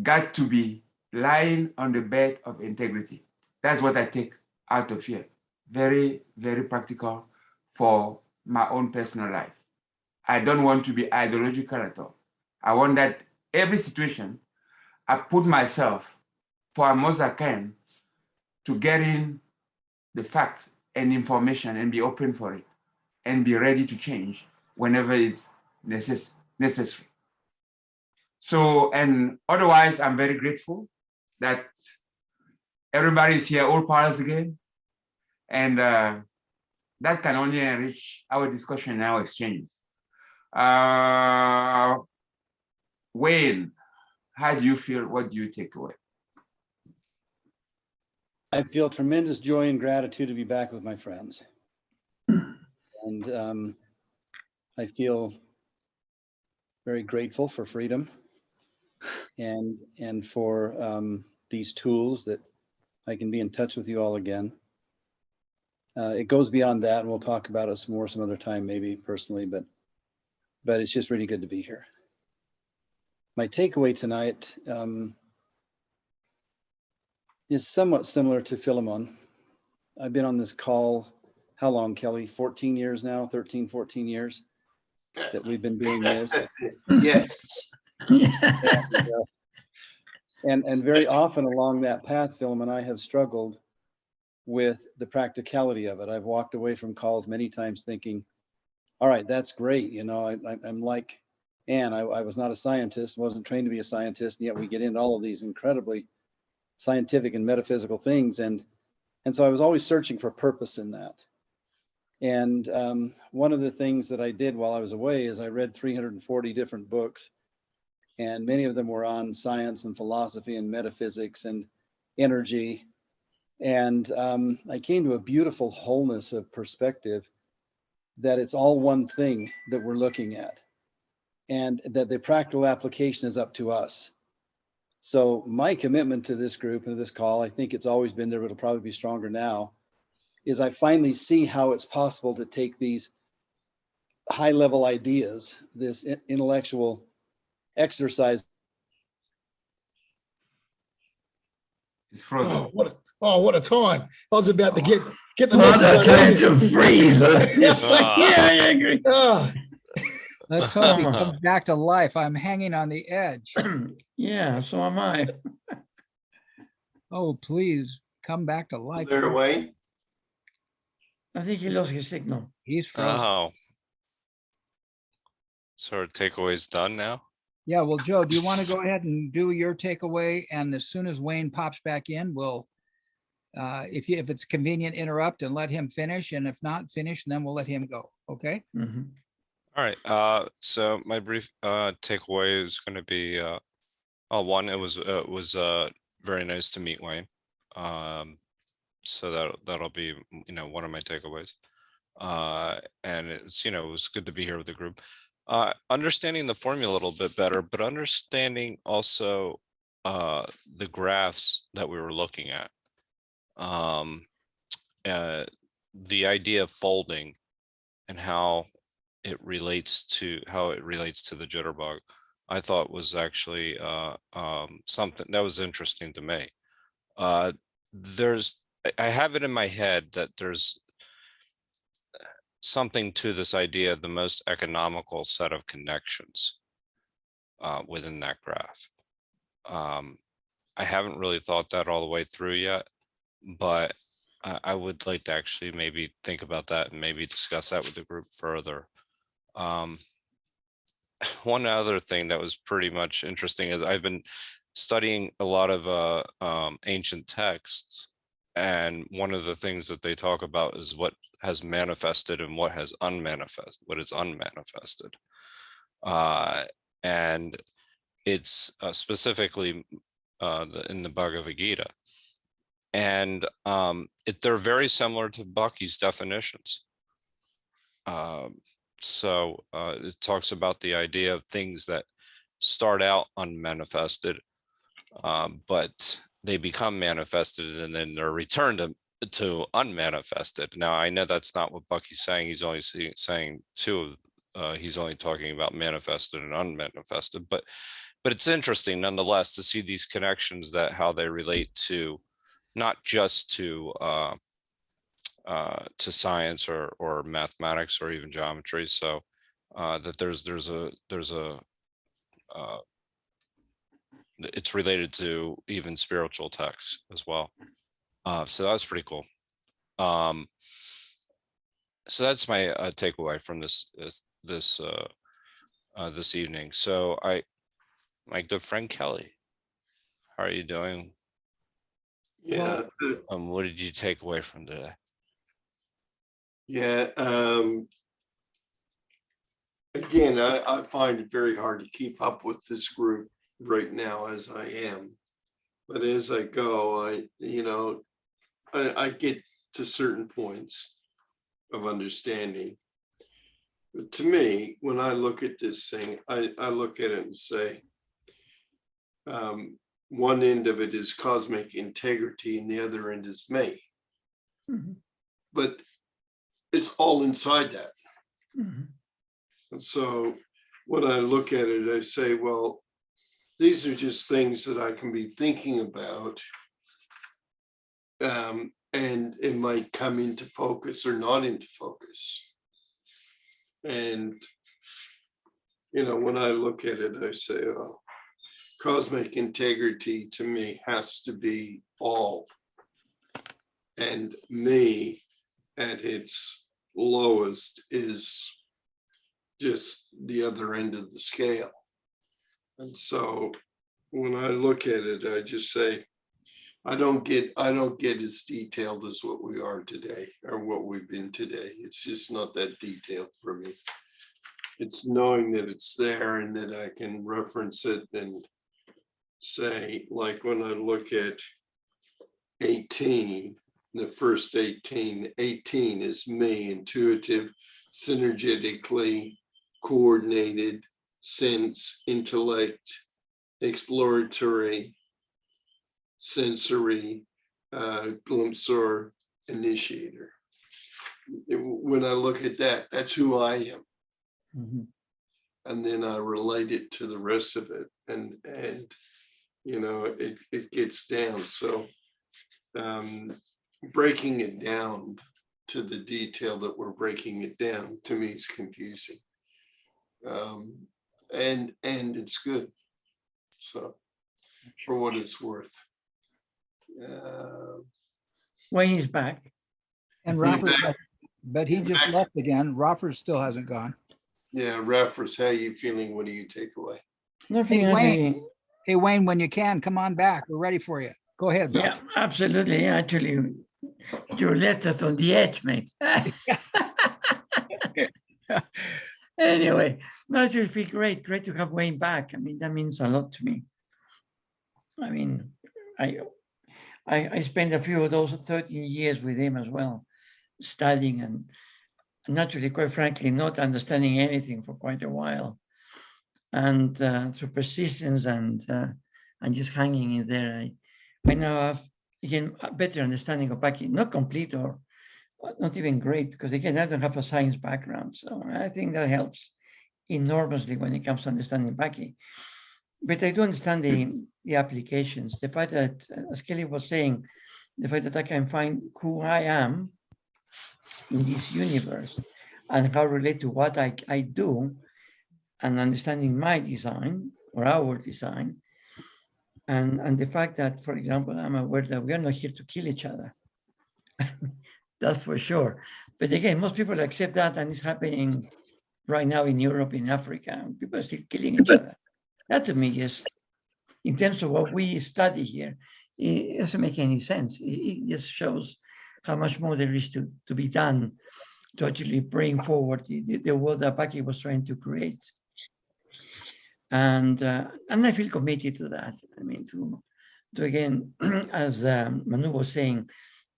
got to be lying on the bed of integrity. That's what I take out of here. Very, very practical for my own personal life. I don't want to be ideological at all. I want that every situation, I put myself for as much as I can to get in the facts and information and be open for it and be ready to change whenever it's necessary. So, and otherwise, I'm very grateful that everybody is here, all powers again. And that can only enrich our discussion and our exchanges. Wayne, how do you feel? What do you take away? I feel tremendous joy and gratitude to be back with my friends. And I feel very grateful for freedom and for these tools that I can be in touch with you all again. It goes beyond that, and we'll talk about it some more some other time, maybe personally, but it's just really good to be here. My takeaway tonight is somewhat similar to Philemon. I've been on this call, how long, Kelly? 14 years now, 13, 14 years that we've been doing this. Yes. And very often along that path, Philemon, I have struggled with the practicality of it. I've walked away from calls many times thinking, all right, that's great. You know, I'm like Anne, I was not a scientist, wasn't trained to be a scientist, and yet we get into all of these incredibly scientific and metaphysical things. And so I was always searching for purpose in that. And one of the things that I did while I was away is I read 340 different books, and many of them were on science and philosophy and metaphysics and energy. And I came to a beautiful wholeness of perspective that it's all one thing that we're looking at, and that the practical application is up to us. So my commitment to this group and to this call, I think it's always been there, but it'll probably be stronger now, is I finally see how it's possible to take these high level ideas, this intellectual exercise. It's frozen. What a time. I was about to get the What a message. time to freeze. Yeah, I agree. Oh, Let's hope he comes back to life. I'm hanging on the edge. Yeah, so am I. Oh, please come back to life. There, Wayne. I think he lost his signal. He's frozen. Oh. So our takeaway's done now? Yeah, well, Joe, do you want to go ahead and do your takeaway? And as soon as Wayne pops back in, we'll, if it's convenient, interrupt and let him finish. And if not, finish, and then we'll let him go. Okay? Mhm. All right. So my brief takeaway is going to be one. It was very nice to meet Wayne. So that'll be one of my takeaways. And it's, you know, it was good to be here with the group. Understanding the formula a little bit better, but understanding also the graphs that we were looking at. The idea of folding and how it relates to the jitterbug, I thought was actually something that was interesting to me. I have it in my head that there's something to this idea of the most economical set of connections within that graph. I haven't really thought that all the way through yet, but I would like to actually maybe think about that and maybe discuss that with the group further. One other thing that was pretty much interesting is I've been studying a lot of ancient texts, and one of the things that they talk about is what has manifested and what is unmanifested. And it's specifically in the Bhagavad Gita. And they're very similar to Bucky's definitions. So it talks about the idea of things that start out unmanifested, but they become manifested and then they're returned to unmanifested. Now, I know that's not what Bucky's saying. He's only saying he's only talking about manifested and unmanifested, but it's interesting nonetheless to see these connections, that how they relate to not just to science or mathematics or even geometry. So that it's related to even spiritual texts as well. So that's pretty cool. So that's my takeaway from this evening. So my good friend Kelly, how are you doing? Yeah. What did you take away from today? Yeah. Again, I find it very hard to keep up with this group right now as I am. But as I go, I get to certain points of understanding. But to me, when I look at this thing, I look at it and say, one end of it is cosmic integrity and the other end is me. Mhm. But it's all inside that. Mhm. And so when I look at it, I say, well, these are just things that I can be thinking about. And it might come into focus or not into focus. And, when I look at it, I say, oh, cosmic integrity to me has to be all. And me at its lowest is just the other end of the scale. And so when I look at it, I just say, I don't get as detailed as what we are today or what we've been today. It's just not that detailed for me. It's knowing that it's there and that I can reference it and say, like when I look at 18, the first 18 is me, intuitive, synergetically coordinated, sense, intellect, exploratory, sensory, glimpser, initiator. When I look at that, that's who I am. Mhm. And then I relate it to the rest of it, and it gets down. So breaking it down to the detail that we're breaking it down, to me, is confusing. And it's good. So for what it's worth. Wayne is back. And Roffers, but he just left again. Roffers still hasn't gone. Yeah, Raffers, how you feeling? What do you take away? Nothing. Hey, Wayne. Really. Hey, Wayne, when you can, come on back. We're ready for you. Go ahead. Yeah, Ruff. absolutely. Actually, you left us on the edge, mate. Anyway, no, it will feel great to have Wayne back. I mean, that means a lot to me. I mean, I spent a few of those 13 years with him as well, studying, and naturally, quite frankly, not understanding anything for quite a while. And through persistence and just hanging in there, I now have, again, a better understanding of Bucky, not complete or not even great, because again, I don't have a science background. So I think that helps enormously when it comes to understanding Bucky. But I do understand the applications. The fact that, as Kelly was saying, the fact that I can find who I am in this universe and how I relate to what I do, and understanding my design or our design, and the fact that, for example, I'm aware that we are not here to kill each other. That's for sure. But again, most people accept that, and it's happening right now in Europe, in Africa, and people are still killing each other. That to me is, in terms of what we study here, it doesn't make any sense. It just shows how much more there is to be done to actually bring forward the world that Bucky was trying to create. And I feel committed to that. I mean, to again, as Manu was saying,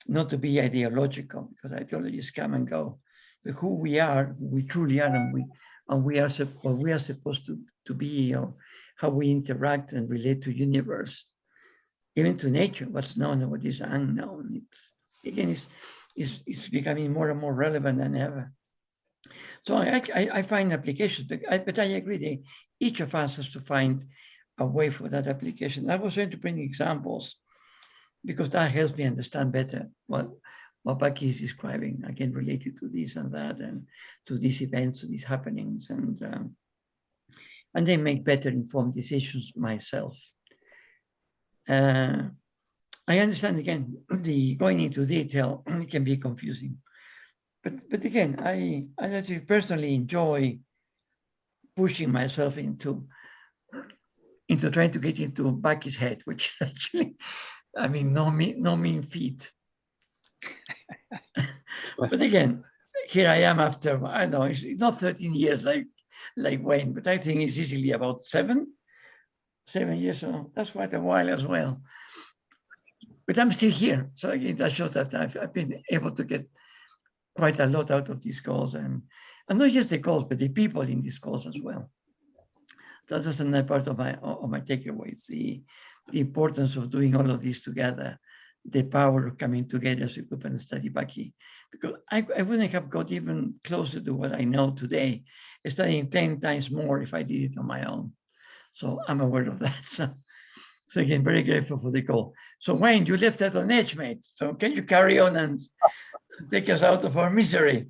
not to be ideological, because ideologies come and go. But who we are, who we truly are, and we are what we are supposed to be, or how we interact and relate to universe, even to nature, what's known and what is unknown. It's again, it's becoming more and more relevant than ever. So I find applications, but I agree that each of us has to find a way for that application. I was trying to bring examples because that helps me understand better what Bucky is describing, again, related to this and that, and to these events, to these happenings, and then make better informed decisions myself. I understand, again, the going into detail can be confusing. But again, I actually personally enjoy pushing myself into trying to get into Bucky's head, which actually, I mean, no mean feat. But again, here I am after, I know it's not 13 years like Wayne, but I think it's easily about 7 years. So that's quite a while as well. But I'm still here. So again, that shows that I've been able to get quite a lot out of these calls, and not just the calls, but the people in these calls as well. That's just another part of my takeaways, the importance of doing all of this together, the power of coming together as a group and study Bucky. Because I wouldn't have got even closer to what I know today, studying 10 times more if I did it on my own. So I'm aware of that. So again, very grateful for the call. So Wayne, you left us on edge, mate. So can you carry on and take us out of our misery?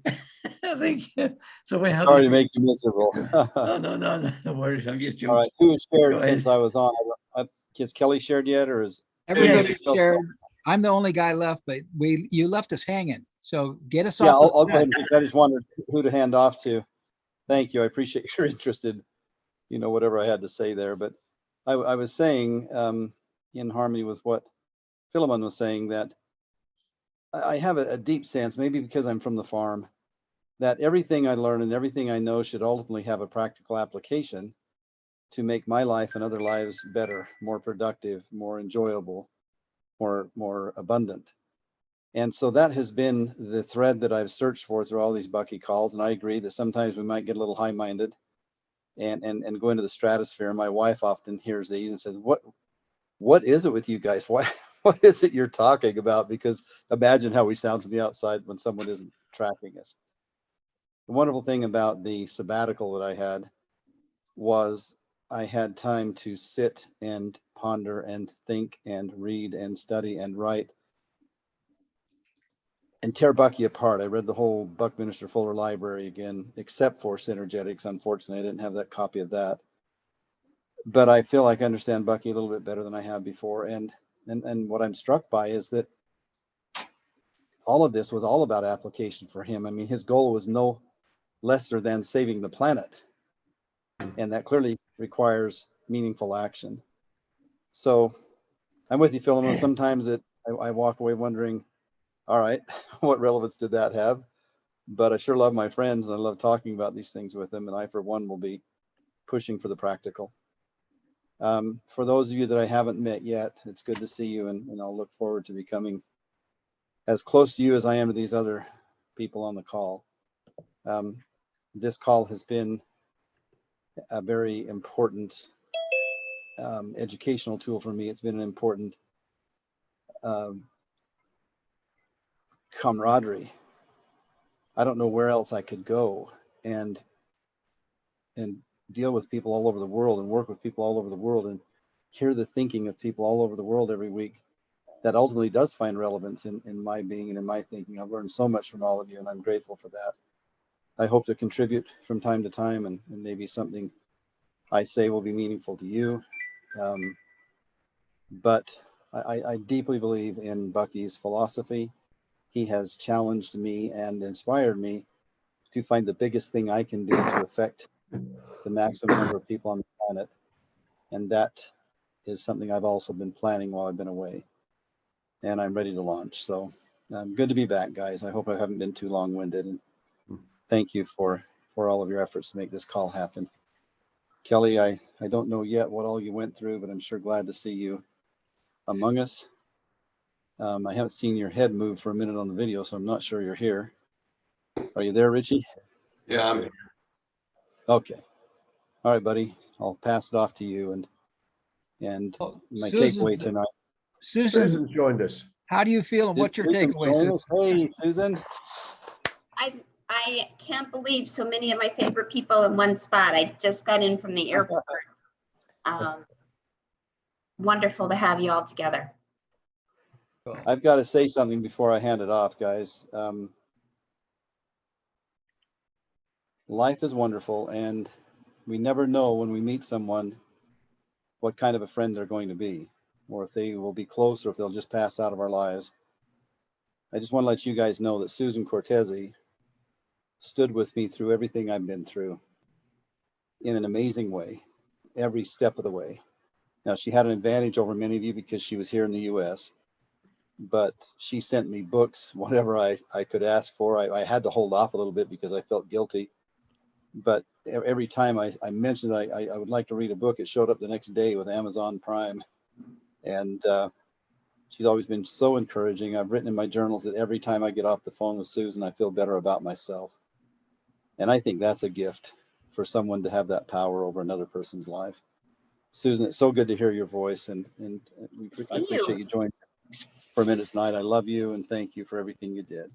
Thank you. So Wayne, Sorry to make you miserable. No worries. I'm just joking. All right, who has shared Go since ahead. I was on? Has Kelly shared yet, or is Everybody still- shared. I'm the only guy left, but you left us hanging. So get us Yeah, off. I'll go ahead and I just wondered who to hand off to. Thank you. I appreciate your interest in, whatever I had to say there. But I was saying, in harmony with what Philemon was saying, that I have a deep sense, maybe because I'm from the farm, that everything I learn and everything I know should ultimately have a practical application to make my life and other lives better, more productive, more enjoyable, more abundant. And so that has been the thread that I've searched for through all these Bucky calls. And I agree that sometimes we might get a little high-minded and go into the stratosphere. My wife often hears these and says, what is it with you guys? What is it you're talking about? Because imagine how we sound from the outside when someone isn't tracking us. The wonderful thing about the sabbatical that I had was I had time to sit and ponder and think and read and study and write and tear Bucky apart. I read the whole Buckminster Fuller library again, except for Synergetics. Unfortunately, I didn't have that copy of that. But I feel like I understand Bucky a little bit better than I have before. And what I'm struck by is that all of this was all about application for him. I mean, his goal was no lesser than saving the planet. And that clearly requires meaningful action. So I'm with you, Philemon. Sometimes I walk away wondering, all right, what relevance did that have? But I sure love my friends and I love talking about these things with them. And I, for one, will be pushing for the practical. For those of you that I haven't met yet, it's good to see you, and I'll look forward to becoming as close to you as I am to these other people on the call. This call has been a very important educational tool for me. It's been an important camaraderie. I don't know where else I could go and deal with people all over the world and work with people all over the world and hear the thinking of people all over the world every week. That ultimately does find relevance in my being and in my thinking. I've learned so much from all of you, and I'm grateful for that. I hope to contribute from time to time, and maybe something I say will be meaningful to you. But I deeply believe in Bucky's philosophy. He has challenged me and inspired me to find the biggest thing I can do to affect the maximum number of people on the planet. And that is something I've also been planning while I've been away. And I'm ready to launch. So good to be back, guys. I hope I haven't been too long-winded. And thank you for all of your efforts to make this call happen. Kelly, I don't know yet what all you went through, but I'm sure glad to see you among us. I haven't seen your head move for a minute on the video, so I'm not sure you're here. Are you there, Ritchie? Yeah, I'm here. Okay. All right, buddy. I'll pass it off to you. And my takeaway tonight. Susan, Susan joined us. how do you feel and what's your Susan takeaway, join Susan? us? Hey, Susan. I can't believe so many of my favorite people in one spot. I just got in from the airport. Wonderful to have you all together. I've got to say something before I hand it off, guys. Life is wonderful, and we never know when we meet someone what kind of a friend they're going to be, or if they will be close, or if they'll just pass out of our lives. I just want to let you guys know that Susan Cortese stood with me through everything I've been through in an amazing way, every step of the way. Now, she had an advantage over many of you because she was here in the US, but she sent me books, whatever I could ask for. I had to hold off a little bit because I felt guilty. But every time I mentioned I would like to read a book, it showed up the next day with Amazon Prime. And she's always been so encouraging. I've written in my journals that every time I get off the phone with Susan, I feel better about myself. And I think that's a gift for someone to have that power over another person's life. Susan, it's so good to hear your voice, and I appreciate you joining for a minute tonight. I love you and thank you for everything you did.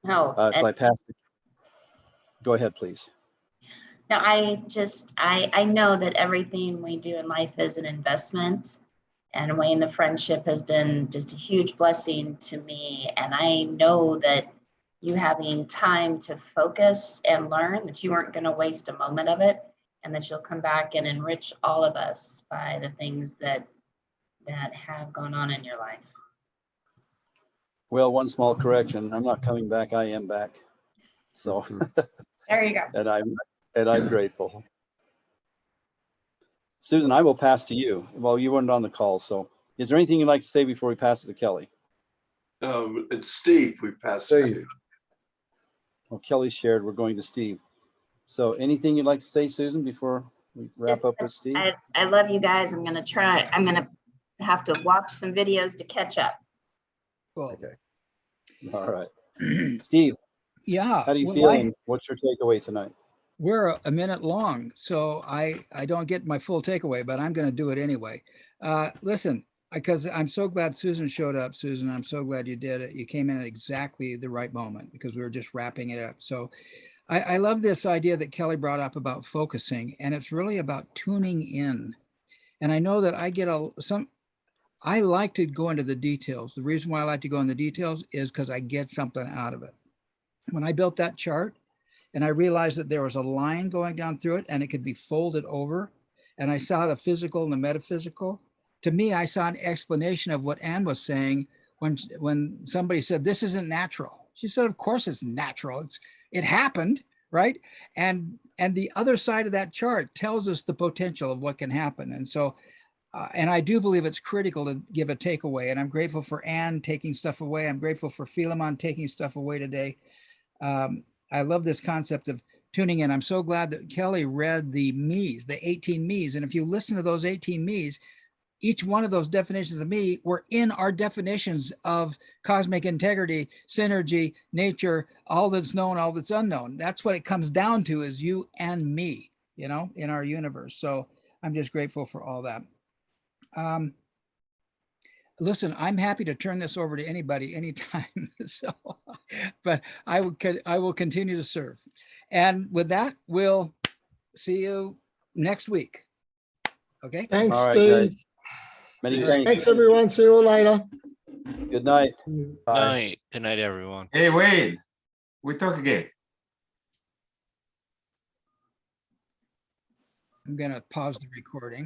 No, So I passed it. Go ahead, please. no, I know that everything we do in life is an investment, and Wayne, the friendship has been just a huge blessing to me. And I know that you having time to focus and learn, that you weren't going to waste a moment of it, and that you'll come back and enrich all of us by the things that have gone on in your life. Well, one small correction. I'm not coming back. I am back. So There you go. and I'm grateful. Susan, I will pass to you. Well, you weren't on the call, so is there anything you'd like to say before we pass it to Kelly? It's Steve we passed it to. Well, Kelly shared, we're going to Steve. So anything you'd like to say, Susan, before we wrap up with Steve? I love you guys. I'm going to have to watch some videos to catch up. Well, Okay. All right. Steve, yeah. how do you well, feel and what's your takeaway tonight? We're a minute long, so I don't get my full takeaway, but I'm going to do it anyway. Listen, because I'm so glad Susan showed up. Susan, I'm so glad you did it. You came in at exactly the right moment because we were just wrapping it up. So I love this idea that Kelly brought up about focusing, and it's really about tuning in. And I know that I get I like to go into the details. The reason why I like to go in the details is because I get something out of it. When I built that chart and I realized that there was a line going down through it and it could be folded over, and I saw the physical and the metaphysical, to me, I saw an explanation of what Anne was saying when somebody said, this isn't natural. She said, of course it's natural. It happened, right? And the other side of that chart tells us the potential of what can happen. And so, and I do believe it's critical to give a takeaway. And I'm grateful for Anne taking stuff away. I'm grateful for Philemon taking stuff away today. I love this concept of tuning in. I'm so glad that Kelly read the me's, the 18 me's. And if you listen to those 18 me's, each one of those definitions of me were in our definitions of cosmic integrity, synergy, nature, all that's known, all that's unknown. That's what it comes down to, is you and me, you know, in our universe. So I'm just grateful for all that. Listen, I'm happy to turn this over to anybody anytime. So, but I will continue to serve. And with that, we'll see you next week. Okay. Thanks, All right, Steve. guys. Many Thanks. thanks. Thanks, everyone. See you all later. Good night. Bye. Good night, everyone. Hey, Wayne, we talk again. I'm going to pause the recording.